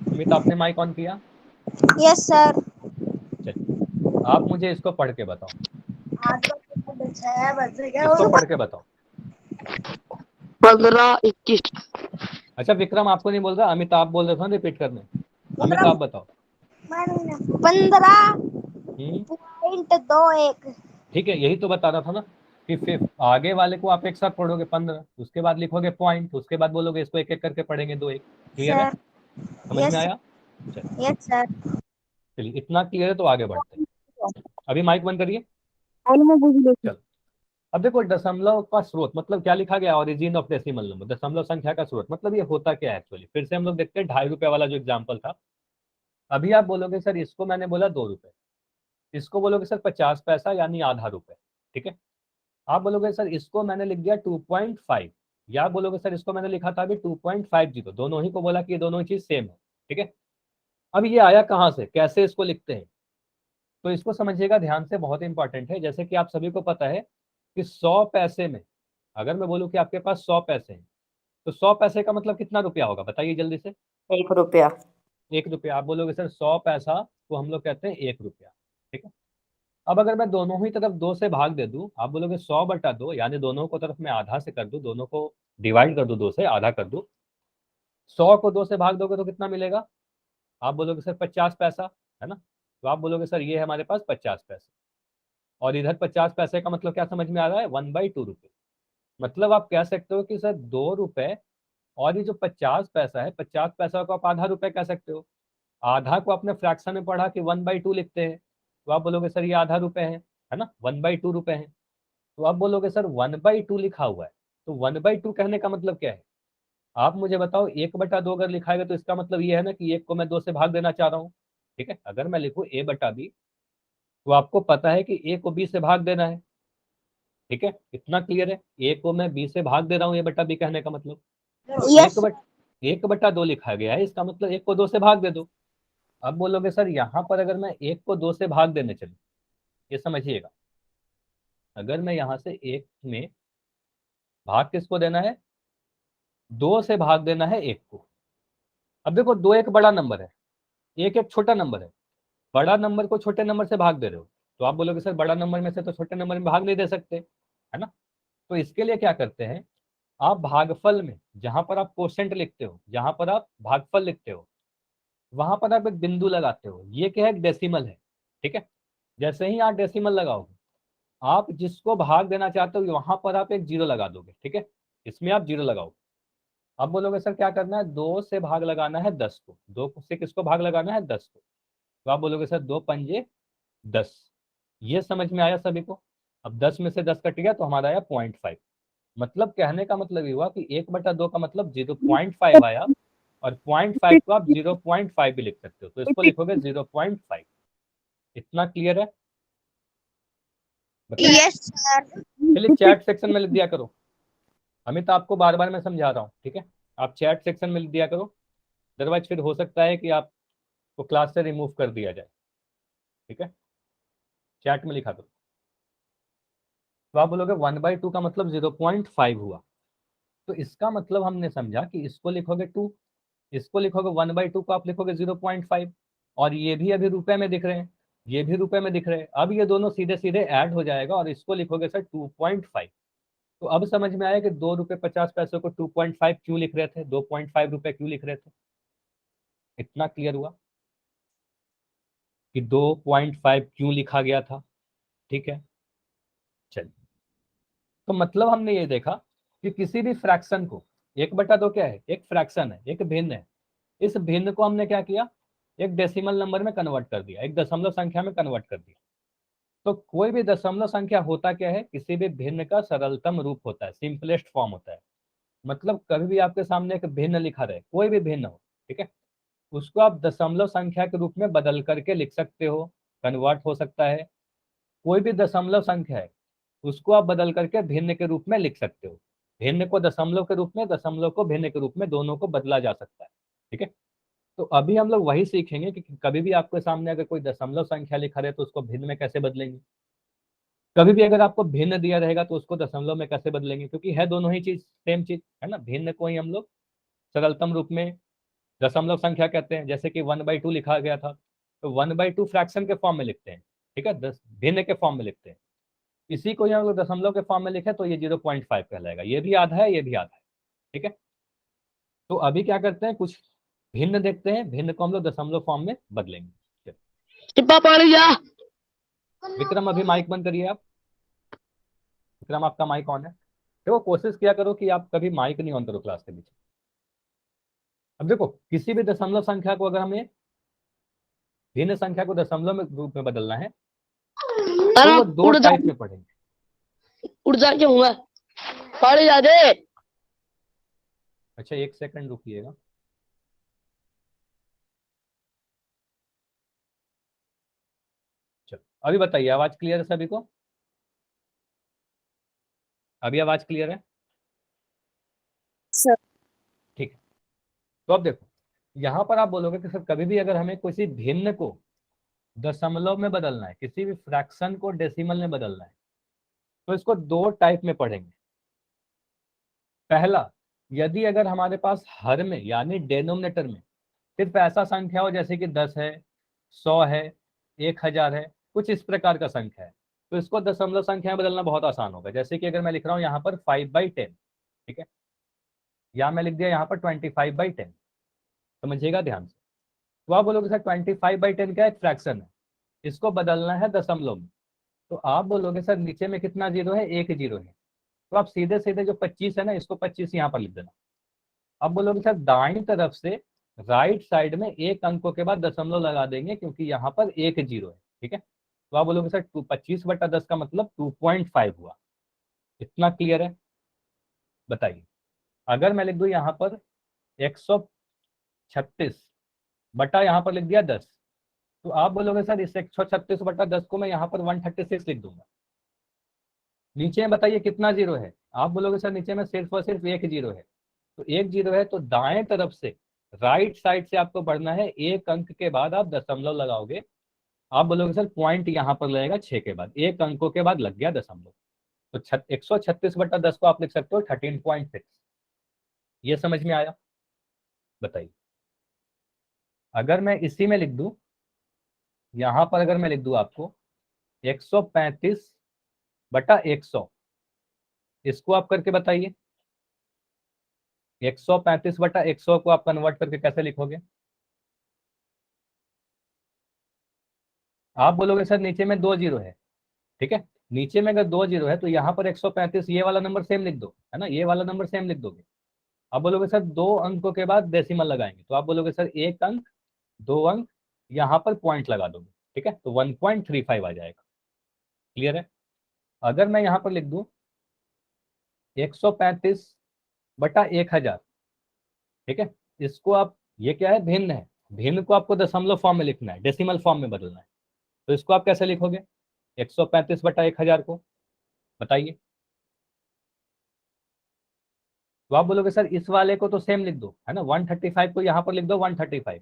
अमित आपने माइक ऑन किया? Yes sir. चलिए आप मुझे इसको पढ़ के बताओ, इसको इसको पढ़ के बताओ। 15.21। अच्छा विक्रम आपको नहीं बोल रहा, अमित आप बोल रहे थे ना रिपीट करने। अमित आप बताओ। 15.21। ठीक है, यही तो बता रहा था ना कि फिर आगे वाले को आप एक साथ पढ़ोगे 15, उसके बाद लिखोगे पॉइंट, उसके बाद बोलोगे इसको एक एक करके पढ़ेंगे 2 1। क्लियर है? समझ में आया? चलिए यस सर। चलिए इतना क्लियर है तो आगे बढ़ते हैं। अभी माइक बंद करिए। चलो अब देखो दशमलव का स्रोत मतलब क्या लिखा गया, ओरिजिन ऑफ डेसिमल नंबर, दशमलव संख्या का स्रोत मतलब ये होता क्या है एक्चुअली। फिर से हम लोग देखते हैं 2.5 रुपए वाला जो एग्जाम्पल था। अभी आप बोलोगे सर इसको मैंने बोला 2 रुपए, इसको बोलोगे सर 50 पैसा यानी आधा रुपए, ठीक है। आप बोलोगे सर इसको मैंने लिख दिया 2.5, या बोलोगे सर इसको मैंने लिखा था अभी 2.50, दोनों ही को बोला कि ये दोनों चीज सेम है, ठीक है। अब ये आया कहाँ से, कैसे इसको लिखते हैं, तो इसको समझिएगा ध्यान से, बहुत इंपॉर्टेंट है। जैसे कि आप सभी को पता है कि 100 पैसे में अगर मैं बोलूं कि आपके पास 100 पैसे हैं तो 100 पैसे का मतलब कितना रुपया होगा, बताइए जल्दी से। 1 रुपया। 1 रुपया। आप बोलोगे सर 100 पैसा को हम लोग कहते हैं 1 रुपया, ठीक है। अब अगर मैं दोनों ही तरफ 2 से भाग दे दूं, आप बोलोगे 100/2 यानी दोनों को तरफ मैं आधा से कर दूं, दोनों को डिवाइड कर दूं, 2 से आधा कर दूं, 100 को 2 से भाग दोगे तो कितना मिलेगा, आप बोलोगे सर 50 पैसा, है ना। तो आप बोलोगे सर ये है हमारे पास 50 पैसे, और इधर 50 पैसे का मतलब क्या समझ में आ रहा है, 1/2 रुपये। मतलब आप कह सकते हो कि सर 2 रुपए और ये जो 50 पैसा है, 50 पैसा को आप आधा रुपए कह सकते हो। आधा को आपने फ्रैक्शन में पढ़ा कि 1/2 लिखते हैं, तो आप बोलोगे सर ये आधा रुपए है ना, 1/2 रुपए है। तो आप बोलोगे सर 1/2 लिखा हुआ है, तो 1/2 कहने का मतलब क्या है, आप मुझे बताओ। 1/2 अगर लिखा है तो इसका मतलब ये है ना कि 1 को मैं 2 से भाग देना चाह रहा हूँ, ठीक है। अगर मैं लिखूँ a/b तो आपको पता है कि a को b से भाग देना है, ठीक है। इतना क्लियर है, a को मैं b से भाग दे रहा हूँ, a/b कहने का मतलब। यस 1/2 लिखा गया है, इसका मतलब 1 को 2 से भाग दे दो। अब बोलोगे सर यहाँ पर अगर मैं 1 को 2 से भाग देने चलूँ, ये समझिएगा, अगर मैं यहाँ से 1 में भाग किसको देना है, 2 से भाग देना है 1 को। अब देखो 2 एक बड़ा नंबर है, 1 एक छोटा नंबर है। बड़ा नंबर को छोटे नंबर से भाग दे रहे हो, तो आप बोलोगे सर बड़ा नंबर में से तो छोटे नंबर में भाग नहीं दे सकते, है ना। तो इसके लिए क्या करते हैं, आप भागफल में जहां पर आप कोशेंट लिखते हो, जहां पर आप भागफल लिखते हो, वहां पर आप एक बिंदु लगाते हो। ये क्या है, डेसिमल है, ठीक है। जैसे ही आप डेसिमल लगाओगे आप जिसको भाग देना चाहते हो वहां पर आप एक जीरो लगा दोगे, ठीक है, इसमें आप जीरो लगाओ। अब बोलोगे सर क्या करना है, 2 से भाग लगाना है 10 को, 2 से किसको भाग लगाना है 10 को, तो आप बोलोगे सर 2 पंजे 10। ये समझ में आया सभी को। अब 10 में से 10 कट गया तो हमारा आया 0.5। मतलब कहने का मतलब ये हुआ कि 1/2 का मतलब 0.5 आया, और 0.5 को आप 0.5 भी लिख सकते हो, तो इसको लिखोगे 0.5। इतना क्लियर है? बताइए। Yes sir. चलिए चैट सेक्शन में लिख दिया करो, अमित आपको बार बार मैं समझा रहा हूँ, ठीक है, आप चैट सेक्शन में लिख दिया करो, अदरवाइज फिर हो सकता है कि आपको क्लास से रिमूव कर दिया जाए, ठीक है, चैट में लिखा करो। तो आप बोलोगे 1/2 का मतलब 0.5 हुआ, तो इसका मतलब हमने समझा कि इसको लिखोगे 2, इसको लिखोगे 1/2 को आप लिखोगे 0.5, और ये भी अभी रुपए में दिख रहे हैं, ये भी रुपए में दिख रहे हैं, अब ये दोनों सीधे सीधे ऐड हो जाएगा और इसको लिखोगे सर 2.5। तो अब समझ में आया कि 2 रुपए 50 पैसे को 2.5 क्यों लिख रहे थे, 2.5 रुपए क्यों लिख रहे थे। इतना क्लियर हुआ कि 2.5 क्यों लिखा गया था, ठीक है। चलिए, तो मतलब हमने ये देखा कि किसी भी फ्रैक्शन को 1/2 क्या है, एक फ्रैक्शन है, एक भिन्न है, इस भिन्न को हमने क्या किया, एक डेसिमल नंबर में कन्वर्ट कर दिया, एक दशमलव संख्या में कन्वर्ट कर दिया। तो कोई भी दशमलव संख्या होता क्या है, किसी भी भिन्न का सरलतम रूप होता है, सिंपलेस्ट फॉर्म होता है। मतलब कभी भी आपके सामने एक भिन्न लिखा रहे, कोई भी भिन्न हो, ठीक है, उसको आप दशमलव संख्या के रूप में बदल करके लिख सकते हो, कन्वर्ट हो सकता है। कोई भी दशमलव संख्या है उसको आप बदल करके भिन्न के रूप में लिख सकते हो, भिन्न को दशमलव के रूप में, दशमलव को भिन्न के रूप में, दोनों को बदला जा सकता है, ठीक है। तो अभी हम लोग वही सीखेंगे कि कभी भी आपके सामने अगर कोई दशमलव संख्या लिखा रहे तो उसको भिन्न में कैसे बदलेंगे, कभी भी अगर आपको भिन्न दिया रहेगा तो उसको दशमलव में कैसे बदलेंगे, क्योंकि है दोनों ही चीज सेम चीज है ना। भिन्न को ही हम लोग सरलतम रूप में दशमलव संख्या कहते हैं, जैसे कि 1/2 लिखा गया था, तो 1/2 फ्रैक्शन के फॉर्म में लिखते हैं, ठीक है, भिन्न के फॉर्म में लिखते हैं। इसी को ही हम लोग दशमलव के फॉर्म में लिखे तो ये 0.5 कहलाएगा, ये भी आधा है, ये भी आधा है, ठीक है। तो अभी क्या करते हैं, कुछ भिन्न देखते हैं, भिन्न को हम लोग दशमलव फॉर्म में बदलेंगे। विक्रम अभी माइक बंद करिए आप, विक्रम आपका माइक ऑन है। देखो कोशिश किया करो कि आप कभी माइक नहीं ऑन करो क्लास के बीच। अब देखो किसी भी दशमलव संख्या को अगर हमें भिन्न संख्या को दशमलव में रूप में बदलना है तो वो दो टाइप में पढ़ेंगे। उड़ जा के हुआ पढ़ जा दे। अच्छा 1 सेकंड रुकिएगा। चलो अभी बताइए, आवाज क्लियर है सभी को? अभी आवाज क्लियर है? सर ठीक है। तो अब देखो यहाँ पर आप बोलोगे कि सर कभी भी अगर हमें किसी भिन्न को दशमलव में बदलना है, किसी भी फ्रैक्शन को डेसिमल में बदलना है, तो इसको दो टाइप में पढ़ेंगे। पहला, यदि अगर हमारे पास हर में यानी डेनोमिनेटर में सिर्फ ऐसा संख्या हो जैसे कि 10 है, 100 है, 1000 है, कुछ इस प्रकार का संख्या है, तो इसको दशमलव संख्या में बदलना बहुत आसान होगा। जैसे कि अगर मैं लिख रहा हूँ यहाँ पर 5/10, ठीक है, या मैं लिख दिया यहाँ पर 25/10, समझिएगा ध्यान से। तो आप बोलोगे सर 25/10 का एक फ्रैक्शन है, इसको बदलना है दशमलव में, तो आप बोलोगे सर नीचे में कितना जीरो है, एक जीरो है, तो आप सीधे सीधे जो 25 है ना, इसको 25 यहाँ पर लिख देना। अब बोलोगे सर दाईं तरफ से राइट साइड में एक अंकों के बाद दशमलव लगा देंगे क्योंकि यहाँ पर एक जीरो है, ठीक है। तो आप बोलोगे सर 25/10 का मतलब 2.5 हुआ। इतना क्लियर है? बताइए, अगर मैं लिख दूं यहाँ पर 136 बटा यहाँ पर लिख दिया 10, तो आप बोलोगे सर इस 136/10 को मैं यहाँ पर 136 लिख दूंगा। नीचे में बताइए कितना जीरो है, आप बोलोगे सर नीचे में सिर्फ और सिर्फ एक जीरो है, तो एक जीरो है तो दाएं तरफ से राइट साइड से आपको बढ़ना है, एक अंक के बाद आप दशमलव लगाओगे। आप बोलोगे सर पॉइंट यहाँ पर लगेगा 6 के बाद, एक अंकों के बाद लग गया दशमलव, तो 136/10 को आप लिख सकते हो 13.6। ये समझ में आया? बताइए, अगर मैं इसी में लिख दूं, यहाँ पर अगर मैं लिख दूं आपको 135/100, इसको आप करके बताइए 135/100 को आप कन्वर्ट करके कैसे लिखोगे? आप बोलोगे सर नीचे में दो जीरो है, ठीक है, नीचे में अगर 2 जीरो है तो यहाँ पर 135 ये वाला नंबर सेम लिख दो, है ना, ये वाला नंबर सेम लिख दोगे। अब बोलोगे सर 2 अंकों के बाद डेसिमल लगाएंगे, तो आप बोलोगे सर 1 अंक 2 अंक यहाँ पर पॉइंट लगा दोगे, ठीक है, तो 1.35 आ जाएगा। क्लियर है। अगर मैं यहाँ पर लिख दूं 135/1000, ठीक है, इसको आप, ये क्या है, भिन्न है, भिन्न को आपको दशमलव फॉर्म में लिखना है, डेसिमल फॉर्म में बदलना है। तो इसको आप कैसे लिखोगे 135/1000 को, बताइए। तो आप बोलोगे सर इस वाले को तो सेम लिख दो, है ना, 135 को यहाँ पर लिख दो 135।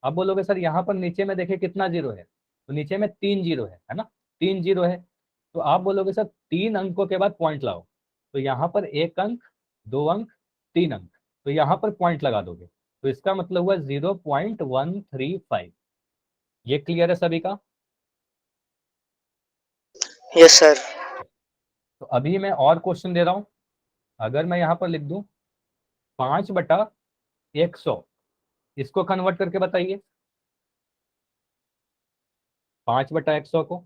अब बोलोगे सर यहाँ पर नीचे में देखिए कितना जीरो है, तो नीचे में 3 जीरो है ना, 3 जीरो है। तो आप बोलोगे सर 3 अंकों के बाद पॉइंट लाओ, तो यहाँ पर 1 अंक 2 अंक 3 अंक, तो यहाँ पर पॉइंट लगा दोगे, तो इसका मतलब हुआ 0.135। ये क्लियर है सभी का। Yes sir. तो अभी मैं और क्वेश्चन दे रहा हूं। अगर मैं यहाँ पर लिख दूं 5/100, इसको कन्वर्ट करके बताइए 5/100 को।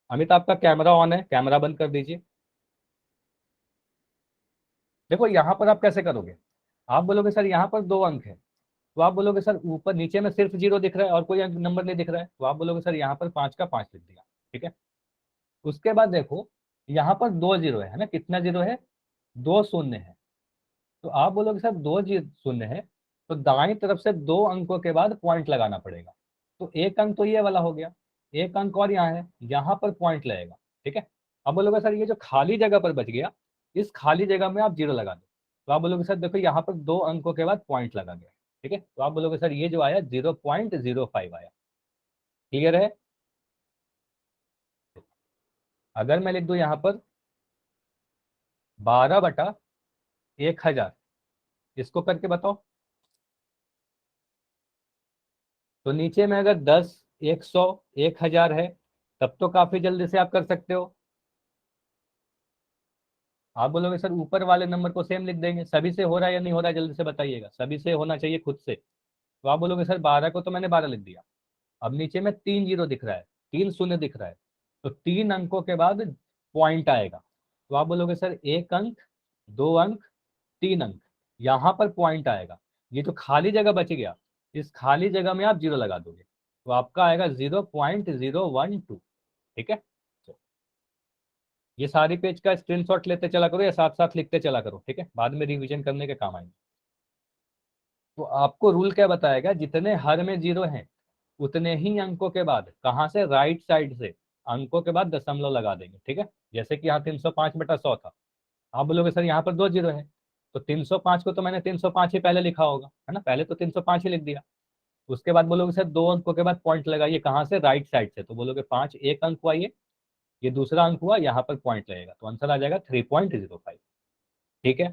अमित आपका कैमरा ऑन है, कैमरा बंद कर दीजिए। देखो यहाँ पर आप कैसे करोगे, आप बोलोगे सर यहाँ पर 2 अंक है, तो आप बोलोगे सर ऊपर नीचे में सिर्फ 0 दिख रहा है और कोई नंबर नहीं दिख रहा है, तो आप बोलोगे सर यहाँ पर 5 का 5 लिख दिया, ठीक है। उसके बाद देखो यहाँ पर 2 जीरो है ना, कितना जीरो है, 2 शून्य है। तो आप बोलोगे सर 2 शून्य है, तो दाएं तरफ से 2 अंकों के बाद पॉइंट लगाना पड़ेगा। तो 1 अंक तो ये वाला हो गया, 1 अंक और यहाँ है, यहाँ पर पॉइंट लगेगा, ठीक है। अब बोलोगे सर ये जो खाली जगह पर बच गया, इस खाली जगह में आप 0 लगा दो। तो आप बोलोगे सर देखो यहाँ पर 2 अंकों के बाद पॉइंट लगा गया, ठीक है, तो आप बोलोगे सर ये जो आया 0.05 आया। क्लियर है। अगर मैं लिख दूं यहाँ पर 12/1000, इसको करके बताओ। तो नीचे में अगर 10 100 1000 है, तब तो काफी जल्दी से आप कर सकते हो। आप बोलोगे सर ऊपर वाले नंबर को सेम लिख देंगे, सभी से हो रहा है या नहीं हो रहा है, जल्दी से बताइएगा, सभी से होना चाहिए खुद से। तो आप बोलोगे सर 12 को तो मैंने 12 लिख दिया। अब नीचे में 3 जीरो दिख रहा है, 3 शून्य दिख रहा है, तो 3 अंकों के बाद पॉइंट आएगा। तो आप बोलोगे सर 1 अंक 2 अंक 3 अंक, यहाँ पर पॉइंट आएगा। ये जो खाली जगह बच गया, इस खाली जगह में आप 0 लगा दोगे, तो आपका आएगा 0.012, ठीक है। ये सारी पेज का स्क्रीनशॉट लेते चला करो या साथ साथ लिखते चला करो, ठीक है, बाद में रिवीजन करने के काम आएंगे। तो आपको रूल क्या बताएगा, जितने हर में 0 हैं उतने ही अंकों के बाद कहाँ से, राइट साइड से अंकों के बाद दशमलव लगा देंगे, ठीक है। जैसे कि यहाँ 305/100 था, आप बोलोगे सर यहाँ पर 2 जीरो है, तो 305 को तो मैंने 305 ही पहले लिखा होगा, है ना, पहले तो 305 ही लिख दिया। उसके बाद बोलोगे सर 2 अंकों के बाद पॉइंट लगाइए, कहाँ से, राइट साइड से, तो बोलोगे 5 1 अंक हुआ, ये दूसरा अंक हुआ, यहाँ पर पॉइंट लगेगा, तो आंसर आ जाएगा 3.05, ठीक है।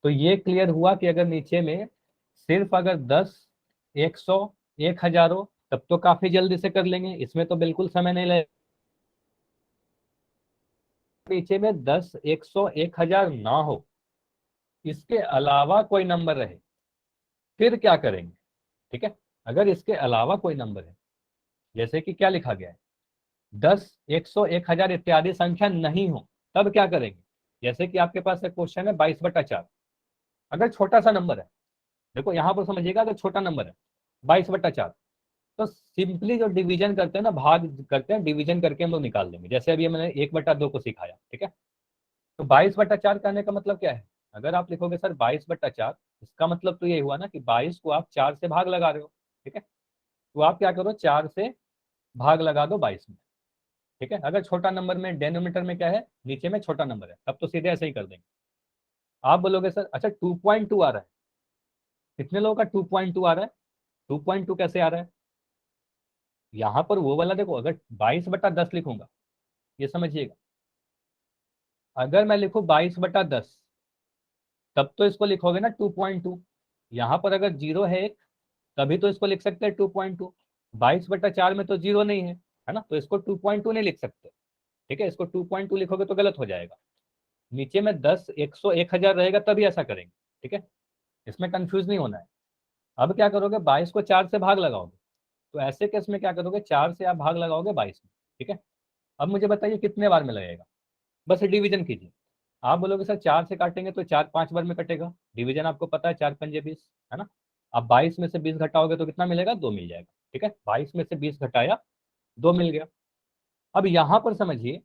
तो ये क्लियर हुआ कि अगर नीचे में सिर्फ अगर 10 100 1000 हो तब तो काफी जल्दी से कर लेंगे, इसमें तो बिल्कुल समय नहीं लगेगा। नीचे में 10 100 1000 ना हो, इसके अलावा कोई नंबर रहे, फिर क्या करेंगे, ठीक है। अगर इसके अलावा कोई नंबर है, जैसे कि क्या लिखा गया है, 10 100 1000 इत्यादि संख्या नहीं हो, तब क्या करेंगे। जैसे कि आपके पास एक क्वेश्चन है 22/4, अगर छोटा सा नंबर है, देखो यहाँ पर समझिएगा, अगर छोटा नंबर है 22/4, तो सिंपली जो डिवीजन करते हैं ना, भाग करते हैं, डिवीजन करके हम लोग निकाल देंगे। जैसे अभी मैंने 1/2 को सिखाया, ठीक है। तो 22/4 करने का मतलब क्या है, अगर आप लिखोगे सर 22/4, इसका मतलब तो ये हुआ ना कि 22 को आप 4 से भाग लगा रहे हो, ठीक है। तो आप क्या करो, 4 से भाग लगा दो 22 में, ठीक है। अगर छोटा नंबर में डेनोमीटर में क्या है, नीचे में छोटा नंबर है, तब तो सीधे ऐसे ही कर देंगे। आप बोलोगे सर अच्छा 2.2 आ रहा है, कितने लोगों का 2.2 आ रहा है, 2.2 कैसे आ रहा है, यहाँ पर वो वाला देखो, अगर 22/10 लिखूंगा, ये समझिएगा, अगर मैं लिखूं 22/10, तब तो इसको लिखोगे ना 2.2। यहाँ पर अगर 0 है एक, तभी तो इसको लिख सकते हैं 2.2। 22/4 में तो 0 नहीं है ना, तो इसको 2.2 नहीं लिख सकते, ठीक है। इसको 2.2 लिखोगे तो गलत हो जाएगा। नीचे में 10 100 1000 रहेगा तभी ऐसा करेंगे, ठीक है, इसमें कंफ्यूज नहीं होना है। अब क्या करोगे, 22 को 4 से भाग लगाओगे, तो ऐसे केस में क्या करोगे, 4 से आप भाग लगाओगे 22 में, ठीक है। अब मुझे बताइए कितने बार में लगेगा, बस डिवीजन कीजिए। आप बोलोगे सर 4 से काटेंगे तो 4 5 बार में कटेगा, डिवीजन आपको पता है 4 पंजे 20, है ना। अब 22 में से 20 घटाओगे तो कितना मिलेगा, 2 मिल जाएगा। ठीक है, 22 में से 20 घटाया 2 मिल गया। अब यहाँ पर समझिए,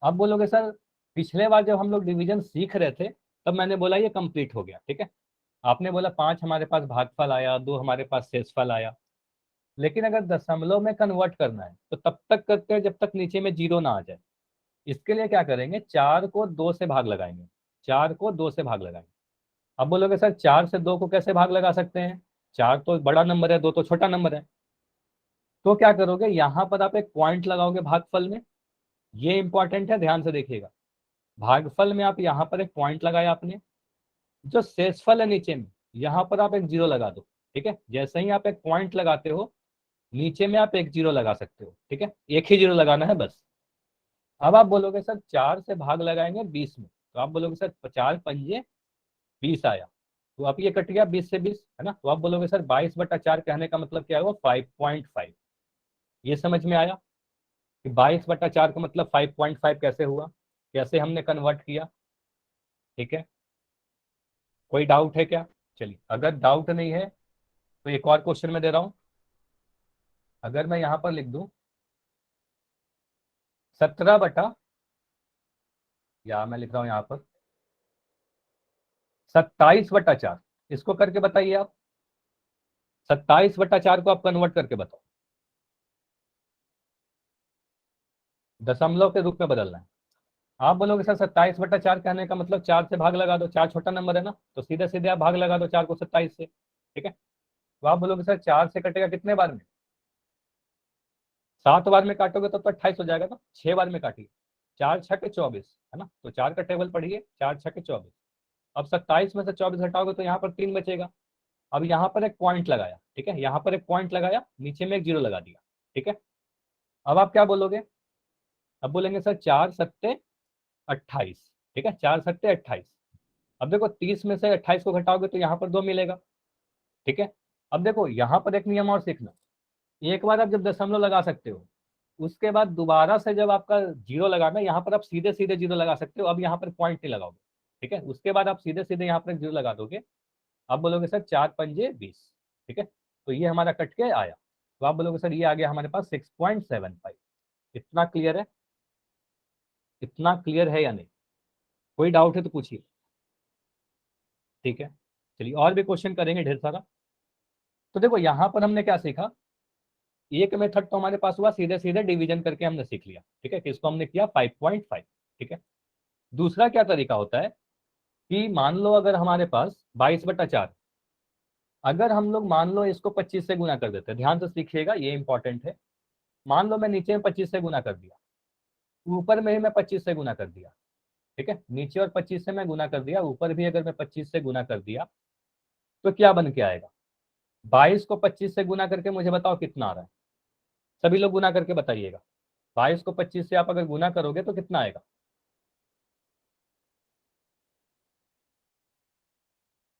अब बोलोगे सर पिछले बार जब हम लोग डिवीजन सीख रहे थे तब मैंने बोला ये कंप्लीट हो गया। ठीक है, आपने बोला 5 हमारे पास भागफल आया, 2 हमारे पास शेषफल आया। लेकिन अगर दशमलव में कन्वर्ट करना है तो तब तक करते हैं जब तक नीचे में 0 ना आ जाए। इसके लिए क्या करेंगे, 4 को 2 से भाग लगाएंगे, 4 को 2 से भाग लगाएंगे। अब बोलोगे सर 4 से 2 को कैसे भाग लगा सकते हैं, 4 तो बड़ा नंबर है, 2 तो छोटा नंबर है। तो क्या करोगे, यहां पर आप एक पॉइंट लगाओगे भागफल में, ये इंपॉर्टेंट है, ध्यान से देखिएगा। भागफल में आप यहाँ पर एक पॉइंट लगाया आपने, जो शेषफल है नीचे में यहाँ पर आप एक 0 लगा दो। ठीक है, जैसे ही आप एक पॉइंट लगाते हो नीचे में आप एक 0 लगा सकते हो। ठीक है, एक ही 0 लगाना है बस। अब आप बोलोगे सर 4 से भाग लगाएंगे 20 में, तो आप बोलोगे सर 4 पंजे 20 आया, तो अब ये कट गया 20 से 20, है ना। तो आप बोलोगे सर 22/4 कहने का मतलब क्या हुआ, 5.5। ये समझ में आया कि 22/4 का मतलब 5.5 कैसे हुआ, कैसे हमने कन्वर्ट किया। ठीक है, कोई डाउट है क्या? चलिए, अगर डाउट नहीं है तो एक और क्वेश्चन में दे रहा हूं। अगर मैं यहां पर लिख दूं 17 या मैं लिख रहा हूं यहां पर 27/4, इसको करके बताइए आप। 27/4 को आप कन्वर्ट करके बताओ, दशमलव के रूप में बदलना है। आप बोलोगे सर 27/4 कहने का मतलब 4 से भाग लगा दो, 4 छोटा नंबर है ना, तो सीधे सीधे आप भाग लगा दो 4 को 27 से। ठीक है, तो आप बोलोगे सर 4 से कटेगा कितने बार में, 7 बार में काटोगे तो 28 हो जाएगा ना, 6 बार में काटिए, 4 6 के 24, है ना। तो 4 का टेबल पढ़िए, 4 6 के 24। अब 27 में से 24 घटाओगे तो यहाँ पर 3 बचेगा। अब यहाँ पर एक पॉइंट लगाया, ठीक है, यहाँ पर एक पॉइंट लगाया, नीचे में एक 0 लगा दिया। ठीक है, अब आप क्या बोलोगे, अब बोलेंगे सर 4 सत्ते 28। ठीक है, 4 सत्ते 28। अब देखो 30 में से 28 को घटाओगे तो यहाँ पर 2 मिलेगा। ठीक है, अब देखो यहाँ पर एक नियम और सीखना, एक बार आप जब दशमलव लगा सकते हो उसके बाद दोबारा से जब आपका 0 लगाना, यहाँ पर आप सीधे सीधे 0 लगा सकते हो, अब यहाँ पर पॉइंट नहीं लगाओगे। ठीक है, उसके बाद आप सीधे सीधे यहाँ पर 0 लगा दोगे। अब बोलोगे सर 4 पंजे 20। ठीक है, तो ये हमारा कट के आया, तो आप बोलोगे सर ये आ गया हमारे पास 6.75। इतना क्लियर है, इतना क्लियर है या नहीं? कोई डाउट है तो पूछिए। ठीक है, चलिए और भी क्वेश्चन करेंगे ढेर सारा। तो देखो यहाँ पर हमने क्या सीखा, एक मेथड तो हमारे पास हुआ सीधे सीधे डिवीजन करके हमने सीख लिया। ठीक है, किसको हमने किया 5.5। ठीक है, दूसरा क्या तरीका होता है कि मान लो अगर हमारे पास 22/4, अगर हम लोग मान लो इसको 25 से गुना कर देते हैं, ध्यान से सीखिएगा ये इंपॉर्टेंट है। मान लो मैं नीचे में 25 से गुना कर दिया, ऊपर में ही मैं 25 से गुना कर दिया। ठीक है, नीचे और 25 से मैं गुना कर दिया, ऊपर भी अगर मैं 25 से गुना कर दिया तो क्या बन के आएगा, 22 को 25 से गुना करके मुझे बताओ कितना आ रहा है, सभी लोग गुना करके बताइएगा। 22 को 25 से आप अगर गुना करोगे तो कितना आएगा,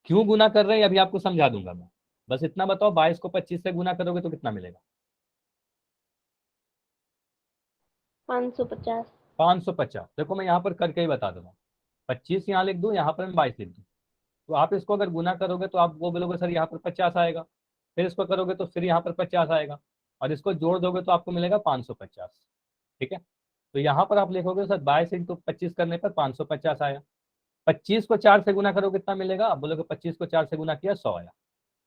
क्यों गुना कर रहे हैं अभी आपको समझा दूंगा मैं, बस इतना बताओ 22 को 25 से गुना करोगे तो कितना मिलेगा? 550। 550। देखो मैं यहाँ पर करके ही बता दूंगा, 25 यहाँ लिख दूं, यहाँ पर मैं 22 लिख दूं, तो आप इसको अगर गुना करोगे तो आप वो बोलोगे सर यहाँ पर 50 आएगा, फिर इसको करोगे तो फिर यहाँ पर 50 आएगा, और इसको जोड़ दोगे तो आपको मिलेगा 550। ठीक है, तो यहाँ पर आप लिखोगे सर 22 इंटू 25 करने पर 550 आया। 25 को 4 से गुना करो कितना मिलेगा, आप बोलोगे 25 को 4 से गुना किया 100 आया।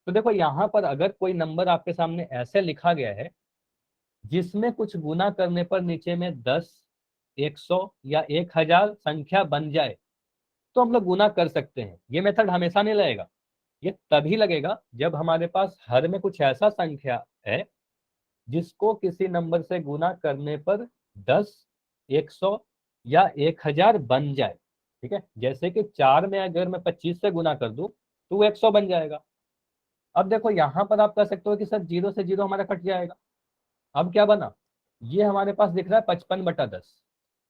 तो देखो यहाँ पर अगर कोई नंबर आपके सामने ऐसे लिखा गया है जिसमें कुछ गुना करने पर नीचे में 10, 100 या 1000 संख्या बन जाए तो हम लोग गुना कर सकते हैं। ये मेथड हमेशा नहीं लगेगा, ये तभी लगेगा जब हमारे पास हर में कुछ ऐसा संख्या है जिसको किसी नंबर से गुना करने पर 10, 100 या 1000 बन जाए। ठीक है, जैसे कि 4 में अगर मैं 25 से गुना कर दूं तो वो 100 बन जाएगा। अब देखो यहाँ पर आप कह सकते हो कि सर 0 से 0 हमारा कट जाएगा। अब क्या बना, ये हमारे पास दिख रहा है 55/10,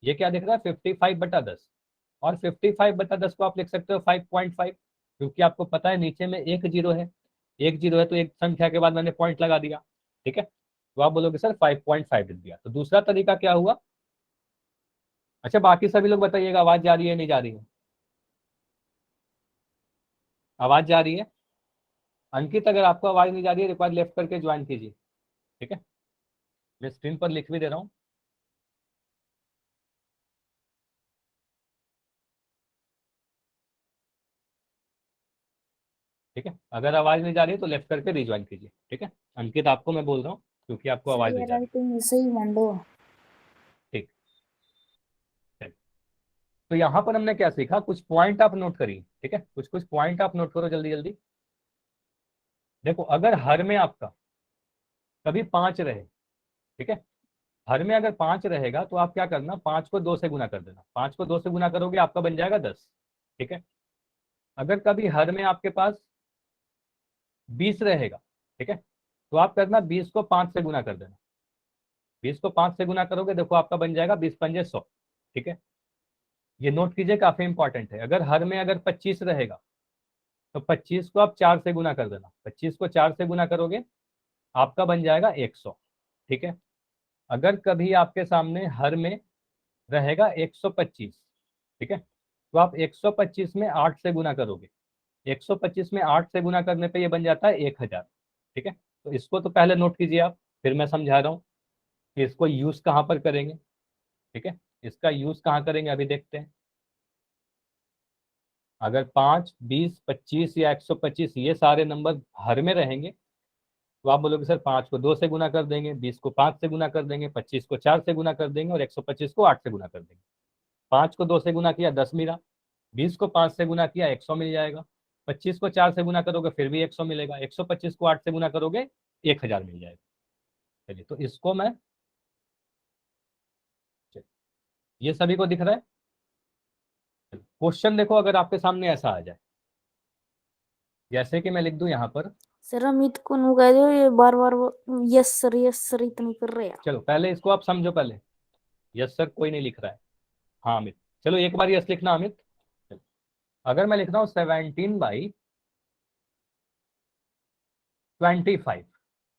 ये क्या दिख रहा है 55/10, और 55/10 को आप लिख सकते हो 5.5, क्योंकि आपको पता है नीचे में एक 0 है, एक 0 है तो एक संख्या के बाद मैंने पॉइंट लगा दिया। ठीक है, तो आप बोलोगे सर 5.5 लिख दिया। तो दूसरा तरीका क्या हुआ, अच्छा बाकी सभी लोग बताइएगा, आवाज जा रही है नहीं जा रही है? आवाज जा रही है? अंकित अगर आपको आवाज नहीं जा रही है एक बार लेफ्ट करके ज्वाइन कीजिए, ठीक है? मैं स्क्रीन पर लिख भी दे रहा हूँ। ठीक है, अगर आवाज नहीं जा रही है तो लेफ्ट करके रिज्वाइन कीजिए, ठीक है? अंकित आपको मैं बोल रहा हूँ क्योंकि आपको सर आवाज ये नहीं जा रही। राइटिंग सही मंडो। ठीक है, तो यहाँ पर हमने क्या सीखा, कुछ पॉइंट आप नोट करिए, ठीक है? कुछ कुछ पॉइंट आप नोट करो जल्दी जल्दी। देखो अगर हर में आपका कभी 5 रहे, ठीक है, हर में अगर 5 रहेगा तो आप क्या करना, 5 को 2 से गुना कर देना। 5 को 2 से गुना करोगे आपका बन जाएगा 10, ठीक है? अगर कभी हर में आपके पास 20 रहेगा, ठीक है, तो आप करना 20 को 5 से गुना कर देना। 20 को 5 से गुना करोगे, देखो आपका बन जाएगा 20 पंजे 100, ठीक है? ये नोट कीजिए, काफी इंपॉर्टेंट है। अगर हर में अगर 25 रहेगा तो 25 को आप 4 से गुना कर देना। 25 को 4 से गुना करोगे आपका बन जाएगा 100, ठीक है? अगर कभी आपके सामने हर में रहेगा 125, ठीक है, तो आप 125 में 8 से गुना करोगे। 125 में 8 से गुना करने पे ये बन जाता है 1000, ठीक है? तो इसको तो पहले नोट कीजिए आप, फिर मैं समझा रहा हूँ कि इसको यूज कहाँ पर करेंगे, ठीक है? इसका यूज कहाँ करेंगे अभी देखते हैं। अगर 5, 20, 25 या 125 ये सारे नंबर हर में रहेंगे तो आप बोलोगे सर 5 को 2 से गुना कर देंगे, 20 को 5 से गुना कर देंगे, 25 को 4 से गुना कर देंगे और 125 को 8 से गुना कर देंगे। 5 को 2 से गुना किया 10 मिला, 20 को 5 से गुना किया 100 मिल जाएगा, 25 को 4 से गुना करोगे फिर भी 100 मिलेगा, 125 को 8 से गुना करोगे 1000 मिल जाएगा। चलिए तो इसको मैं, ये सभी को दिख रहा है? क्वेश्चन देखो अगर आपके सामने ऐसा आ जाए, जैसे कि मैं लिख दूं यहाँ पर, सर अमित को नु कह दो ये बार बार यस सर इतनी कर रहे हैं। चलो पहले इसको आप समझो पहले। यस सर कोई नहीं लिख रहा है, हाँ अमित, चलो एक बार यस लिखना अमित। चलो, अगर मैं लिख रहा हूँ 17/25,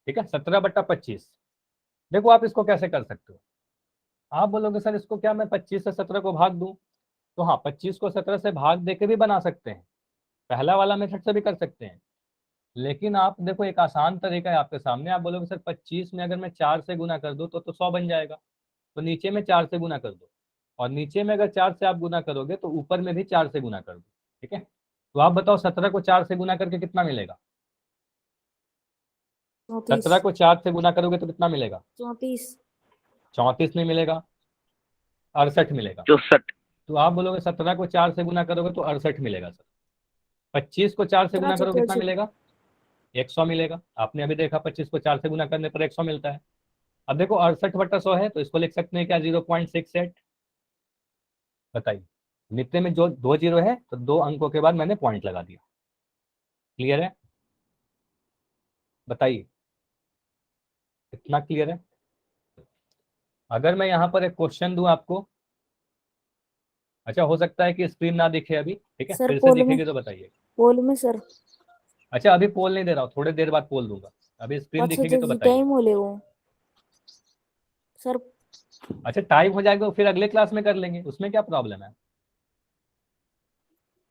ठीक है, 17/25। देखो आप इसको कैसे कर सकते हो, आप बोलोगे सर इसको क्या मैं 25 से 17 को भाग दूं, तो हाँ 25 को 17 से भाग दे के भी बना सकते हैं, पहला वाला मेथड से भी कर सकते हैं। लेकिन आप देखो एक आसान तरीका है आपके सामने, आप बोलोगे सर 25 में अगर मैं 4 से गुना कर दूं तो 100 बन जाएगा, तो नीचे में 4 से गुना कर दो, और नीचे में अगर 4 से आप गुना करोगे तो ऊपर में भी 4 से गुना कर दो, ठीक है? तो आप बताओ 17 को 4 से गुना करके कितना मिलेगा? 17 को 4 से गुना करोगे तो कितना मिलेगा? 34 34 नहीं मिलेगा, 68 मिलेगा। 64 तो आप बोलोगे 17 को 4 से गुना करोगे तो 68 मिलेगा सर। 25 को 4 से गुना करोगे कितना मिलेगा? 100 मिलेगा। आपने अभी देखा 25 को 4 से गुना करने पर 100 मिलता है। अब देखो 68/100 है तो इसको लिख सकते हैं क्या, 0.68। बताइए, नित्य में जो 2 जीरो है तो 2 अंकों के बाद मैंने पॉइंट लगा दिया। क्लियर है? बताइए कितना क्लियर है? अगर मैं यहाँ पर एक क्वेश्चन दूं आपको, अच्छा हो सकता है कि स्क्रीन ना दिखे अभी, ठीक है, सर फिर से दिखेगी तो बताइए। पोल में सर अच्छा अभी पोल नहीं दे रहा हूँ, थोड़ी देर बाद पोल दूंगा, अभी स्क्रीन अच्छा दिखेगी तो जी बताइए। टाइम हो ले वो सर। अच्छा टाइम हो जाएगा तो फिर अगले क्लास में कर लेंगे, उसमें क्या प्रॉब्लम है?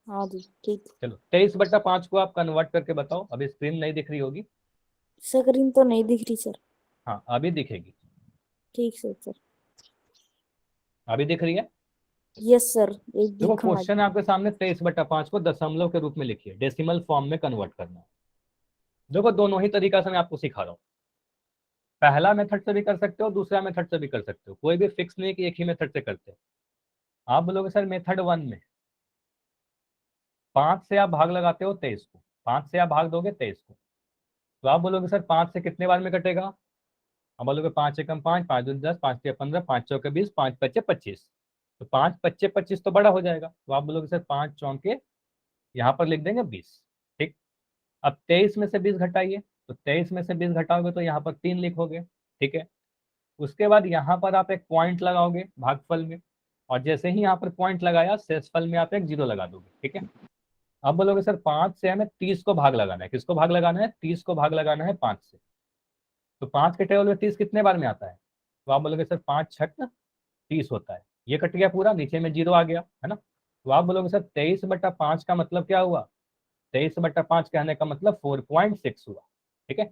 हाँ जी ठीक। चलो 23/5 को आप कन्वर्ट करके बताओ, अभी स्क्रीन नहीं दिख रही होगी। स्क्रीन तो नहीं दिख रही सर। हाँ अभी दिखेगी, ठीक सर। अभी दिख रही है। यस सर एक देखो दिखने क्वेश्चन है आपके सामने, 23/5 को दशमलव के रूप में लिखिए, डेसिमल फॉर्म में कन्वर्ट करना है। देखो दोनों ही तरीका से मैं आपको सिखा रहा हूँ, पहला मेथड से भी कर सकते हो, दूसरा मेथड से भी कर सकते हो, कोई भी फिक्स नहीं कि एक ही मेथड से करते हो। आप बोलोगे सर मेथड 1 में 5 से आप भाग लगाते हो 23 को, 5 से आप भाग दोगे 23 को, तो आप बोलोगे सर 5 से कितने बार में कटेगा? आप बोलोगे 5 एकम 5, 5 दूनी 10, 5 तिया 15, 5 चौके 20, 5 पच्चे 25, तो 5 पच्चे 25 तो बड़ा हो जाएगा, तो आप बोलोगे सर 5 चौके यहाँ पर लिख देंगे 20, ठीक। अब 23 में से 20 घटाइए, तो 23 में से 20 घटाओगे तो यहाँ पर 3 लिखोगे, ठीक है। उसके बाद यहाँ पर आप एक पॉइंट लगाओगे भागफल में, और जैसे ही यहाँ पर पॉइंट लगाया शेषफल में आप एक 0 लगा दोगे, ठीक है। अब बोलोगे सर 5 से हमें 30 को भाग लगाना है, किसको भाग लगाना है? 30 को भाग लगाना है 5 से, तो 5 के टेबल में 30 कितने बार में आता है? तो आप बोलोगे सर 5 छक 30 होता है, ये कट गया पूरा, नीचे में 0 आ गया, है ना। तो आप बोलोगे सर 23/5 का मतलब क्या हुआ? 23/5 कहने का मतलब 4.6 हुआ, ठीक है,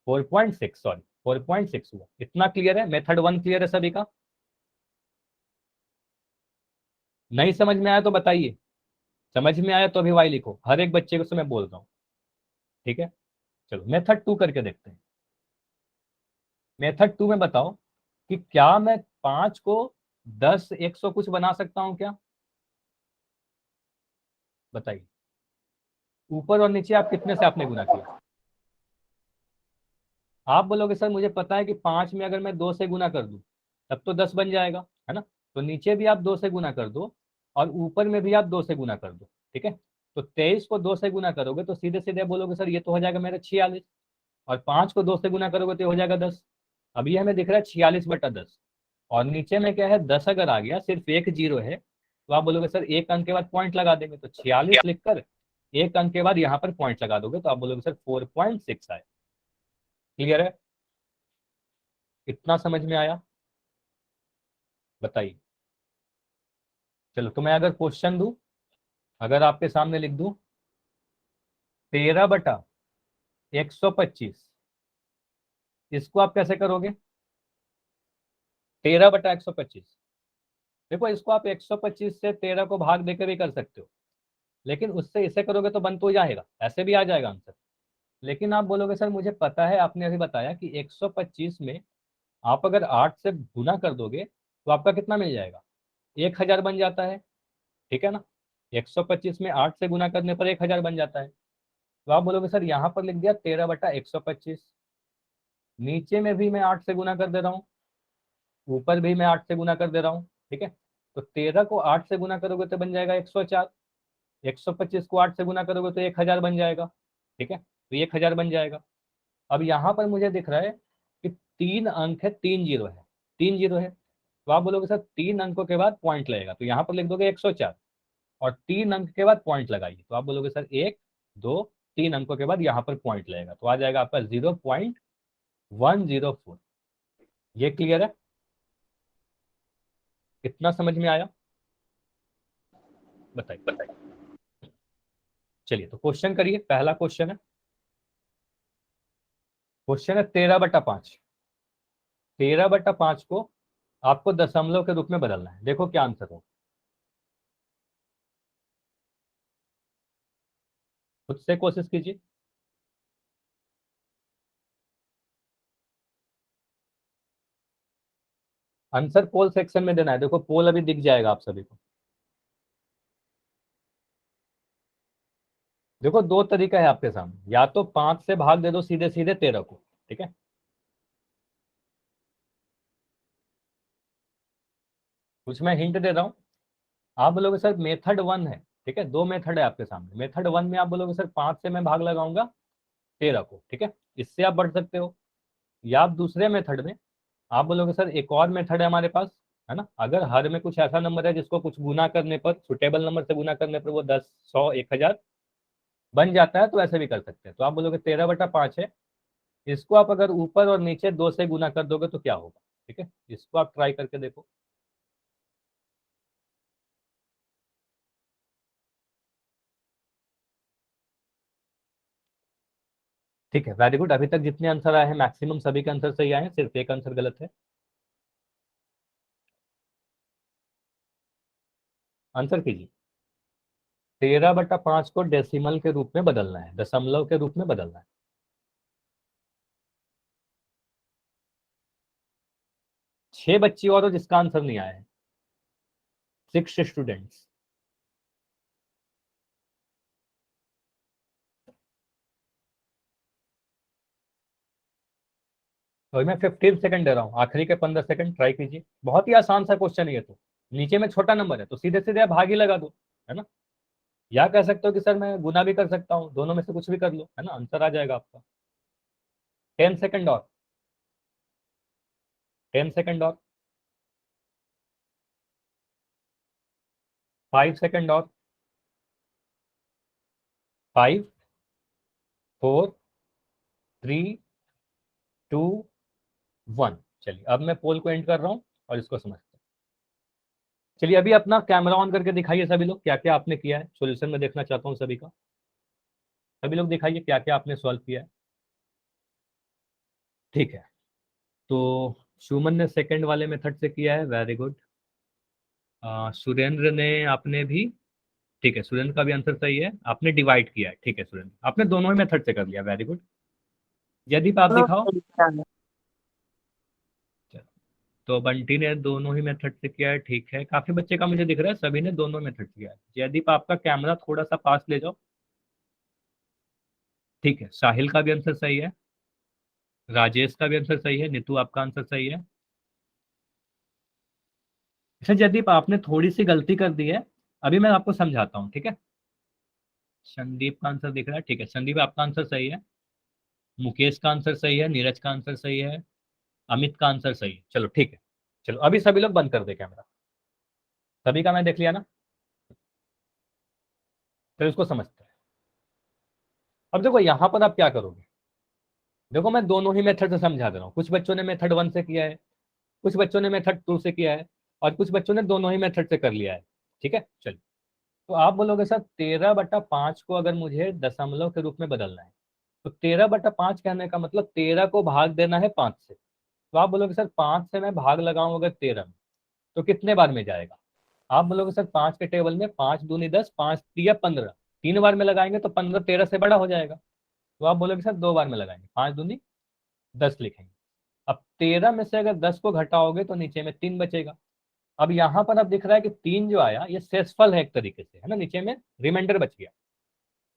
4.6, सॉरी 4.6 हुआ। इतना क्लियर है? मेथड 1 क्लियर है सभी का? नहीं समझ में आया तो बताइए, समझ में आया तो अभी वाई लिखो, हर एक बच्चे को मैं बोल रहा हूँ, ठीक है। चलो मेथड 2 करके देखते हैं। मेथड 2 में बताओ कि क्या मैं 5 को 10, 100 कुछ बना सकता हूं क्या? बताइए, ऊपर और नीचे आप कितने से आपने गुना किया? आप बोलोगे सर मुझे पता है कि 5 में अगर मैं 2 से गुना कर दूं तब तो 10 बन जाएगा, है ना। तो नीचे भी आप 2 से गुना कर दो और ऊपर में भी आप 2 से गुना कर दो, ठीक है। तो 23 को 2 से गुना करोगे तो सीधे सीधे बोलोगे सर ये तो हो जाएगा मेरा 46, और 5 को 2 से गुना करोगे तो ये हो जाएगा 10। अब ये हमें दिख रहा है 46/10, और नीचे में क्या है 10 अगर आ गया, सिर्फ एक जीरो है, तो आप बोलोगे सर एक अंक के बाद पॉइंट लगा देंगे, तो 46 लिखकर एक अंक के बाद यहाँ पर पॉइंट लगा दोगे तो आप बोलोगे सर 4.6 आए। क्लियर है? इतना समझ में आया? बताइए। चलो तो मैं अगर क्वेश्चन दूं, अगर आपके सामने लिख दूं 13/125, इसको आप कैसे करोगे? 13/125, देखो इसको आप 125 से 13 को भाग देकर भी कर सकते हो, लेकिन उससे इसे करोगे तो बन तो जाएगा, ऐसे भी आ जाएगा आंसर। लेकिन आप बोलोगे सर मुझे पता है, आपने अभी बताया कि 125 में आप अगर 8 से गुना कर दोगे तो आपका कितना मिल जाएगा? 1000 बन जाता है, ठीक है ना। 125 में 8 से गुना करने पर 1000 बन जाता है। तो आप बोलोगे सर यहाँ पर लिख दिया 13/125, नीचे में भी मैं 8 से गुना कर दे रहा हूँ, ऊपर भी मैं 8 से गुना कर दे रहा हूँ, ठीक है। तो 13 को 8 से गुना करोगे तो बन जाएगा 104, 125 को 8 से गुना करोगे तो 1000 बन जाएगा, ठीक है, तो 1000 बन जाएगा। अब यहाँ पर मुझे दिख रहा है कि 3 अंक है, 3 जीरो है, 3 जीरो है, तो आप बोलोगे सर 3 अंकों के बाद पॉइंट लगेगा, तो यहाँ पर लिख दोगे 104, और 3 अंक के बाद पॉइंट लगाइए, तो आप बोलोगे सर 1, 2, 3 अंकों के बाद यहाँ पर पॉइंट लगेगा, तो आ जाएगा आपका 0.104। ये क्लियर है? कितना समझ में आया? बताइए। चलिए तो क्वेश्चन करिए, पहला क्वेश्चन है, क्वेश्चन है 13/5। 13/5 को आपको दशमलव के रूप में बदलना है, देखो क्या आंसर हो, खुद से कोशिश कीजिए। आंसर पोल सेक्शन में देना है, देखो पोल अभी दिख जाएगा आप सभी को। देखो दो तरीका है आपके सामने, या तो 5 से भाग दे दो सीधे सीधे 13 को, ठीक है, कुछ मैं हिंट दे रहा हूं। आप बोलोगे सर मेथड 1 है, ठीक है, दो मेथड है आपके सामने। मेथड 1 में आप बोलोगे सर 5 से मैं भाग लगाऊंगा 13 को, ठीक है, इससे आप बढ़ सकते हो। या आप दूसरे मेथड में आप बोलोगे सर एक और मेथड है हमारे पास, है ना, अगर हर में कुछ ऐसा नंबर है जिसको कुछ गुना करने पर, सुटेबल नंबर से गुना करने पर वो 10, 100, 1000 बन जाता है, तो ऐसे भी कर सकते हैं। तो आप बोलोगे 13/5 है, इसको आप अगर ऊपर और नीचे 2 से गुना कर दोगे तो क्या होगा, ठीक है, इसको आप ट्राई करके देखो। ठीक है, वेरी गुड, अभी तक जितने आंसर आए हैं मैक्सिमम सभी के आंसर सही आए हैं, सिर्फ एक आंसर गलत है। आंसर कीजिए। 13/5 को डेसिमल के रूप में बदलना है, दशमलव के रूप में बदलना है। 6 बच्चे और हो जिसका आंसर नहीं आया है, 6 स्टूडेंट्स। तो मैं 15 सेकंड दे रहा हूँ, आखिरी के 15 सेकंड ट्राई कीजिए, बहुत ही आसान सा क्वेश्चन है ये तो। नीचे में छोटा नंबर है तो सीधे सीधे आप भाग ही लगा दो, है ना। या कह सकते हो कि सर मैं गुना भी कर सकता हूँ, दोनों में से कुछ भी कर लो, है ना, आंसर आ जाएगा आपका। 10 सेकंड और, 10 सेकंड और, 5 सेकंड और, 5, 4, 3, 2, 1। चलिए अब मैं पोल को एंड कर रहा हूँ और इसको समझते हैं। चलिए अभी अपना कैमरा ऑन करके दिखाइए सभी लोग, क्या क्या आपने किया है। सॉल्यूशन में देखना चाहता हूँ सभी का। सभी लोग दिखाइए क्या क्या आपने सॉल्व किया है। ठीक है, तो सुमन ने सेकंड वाले मेथड से किया है, वेरी गुड। सुरेंद्र ने, आपने भी, ठीक है, सुरेंद्र का भी आंसर सही है। आपने डिवाइड किया है, ठीक है सुरेंद्र, आपने दोनों ही मेथड से कर लिया, वेरी गुड। यदि आप दिखाओ। तो बंटी ने दोनों ही मेथड से किया है, ठीक है। काफी बच्चे का मुझे दिख रहा है सभी ने दोनों मेथड से किया है। जयदीप आपका कैमरा थोड़ा सा पास ले जाओ, ठीक है। साहिल का भी आंसर सही है, राजेश का भी आंसर सही है, नीतू आपका आंसर सही है। अच्छा जयदीप, आपने थोड़ी सी गलती कर दी है, अभी मैं आपको समझाता हूँ, ठीक है। संदीप का आंसर दिख रहा है, ठीक है, संदीप आपका आंसर सही है। मुकेश का आंसर सही है, नीरज का आंसर सही है, अमित का आंसर सही है। चलो ठीक है, चलो अभी सभी लोग बंद कर दे कैमरा। सभी का मैं देख लिया ना, फिर उसको समझते हैं। अब देखो यहाँ पर आप क्या करोगे। देखो मैं दोनों ही मेथड से समझा दे रहा हूँ। कुछ बच्चों ने मेथड 1 से किया है, कुछ बच्चों ने मेथड 2 से किया है, और कुछ बच्चों ने दोनों ही मेथड से कर लिया है, ठीक है। चलिए, तो आप बोलोगे सर 13/5 को अगर मुझे दशमलव के रूप में बदलना है, तो 13/5 कहने का मतलब 13 को भाग देना है 5 से। तो आप बोलोगे सर 5 से मैं भाग लगाऊं अगर 13 में, तो कितने बार में जाएगा। आप बोलोगे सर 5 के टेबल में 5 दूनी 10, 5 तिया 15, 3 बार में लगाएंगे तो 15 13 से बड़ा हो जाएगा। तो आप बोलोगे सर 2 बार में लगाएंगे, 5 दूनी 10 लिखेंगे। अब 13 में से अगर 10 को घटाओगे तो नीचे में 3 बचेगा। अब यहाँ पर अब दिख रहा है कि 3 जो आया ये शेषफल है एक तरीके से, है ना, नीचे में रिमाइंडर बच गया।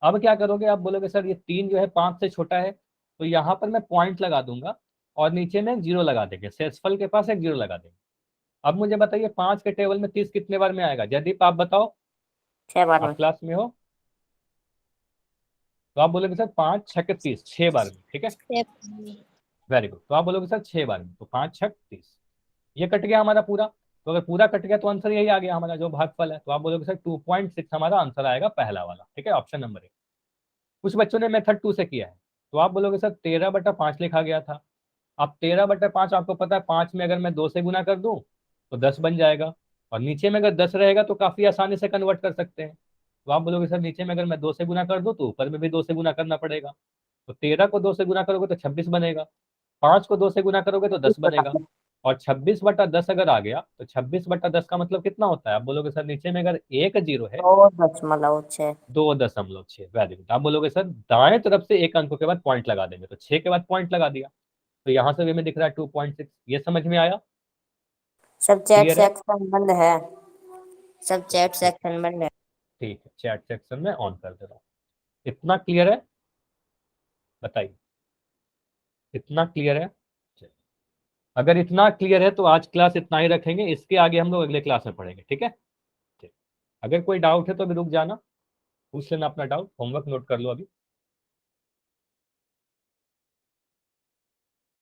अब क्या करोगे, आप बोलोगे सर ये 3 जो है 5 से छोटा है, तो यहाँ पर मैं पॉइंट लगा दूंगा और नीचे में 0 लगा देंगे, शेषफल के पास एक 0 लगा देंगे। अब मुझे बताइए 5 के टेबल में 30 कितने बार में आएगा। जयदीप आप बताओ, 6 बार में। आप क्लास में हो, तो आप बोलोगे सर 5 6 के 30, 6 बार में, ठीक है, वेरी गुड। तो आप बोलोगे सर 6 बार में, तो 5 6 30, ये कट गया हमारा पूरा। तो अगर पूरा कट गया तो आंसर यही आ गया हमारा जो भागफल है। तो आप बोलोगे सर 2.6 हमारा आंसर आएगा पहला वाला, ठीक है, ऑप्शन नंबर 1। कुछ बच्चों ने मेथड 2 से किया है, तो आप बोलोगे सर 13/5 लिखा गया था। अब 13/5 आपको पता है 5 में अगर मैं 2 से गुना कर दूं तो 10 बन जाएगा, और नीचे में अगर 10 रहेगा तो काफी आसानी से कन्वर्ट कर सकते हैं। तो आप बोलोगे सर नीचे में अगर मैं 2 से गुना कर दूं तो ऊपर में भी 2 से गुना करना पड़ेगा। तो 13 को 2 से गुना करोगे तो 26 बनेगा, 5 को 2 से गुना करोगे तो 10 बनेगा, और 26/10 अगर आ गया तो 26/10 का मतलब कितना होता है। आप बोलोगे सर नीचे में अगर एक 0 है, 2.6। 2.6, वेरी गुड। आप बोलोगे सर दाएं तरफ से एक अंक के बाद पॉइंट लगा देंगे, तो 6 के बाद पॉइंट लगा दिया, तो यहाँ से भी हमें दिख रहा है 2.6। ये समझ में आया, सब चैट क्लियर है, सेक्शन बंद है, सब चैट सेक्शन बंद है। ठीक है, चैट सेक्शन में ऑन कर दे रहा हूँ। इतना क्लियर है, बताइए इतना क्लियर है। चलिए, अगर इतना क्लियर है तो आज क्लास इतना ही रखेंगे, इसके आगे हम लोग अगले क्लास में पढ़ेंगे, ठीक है। ठीक, अगर कोई डाउट है तो अभी रुक जाना, पूछ लेना अपना डाउट, होमवर्क नोट कर लो अभी।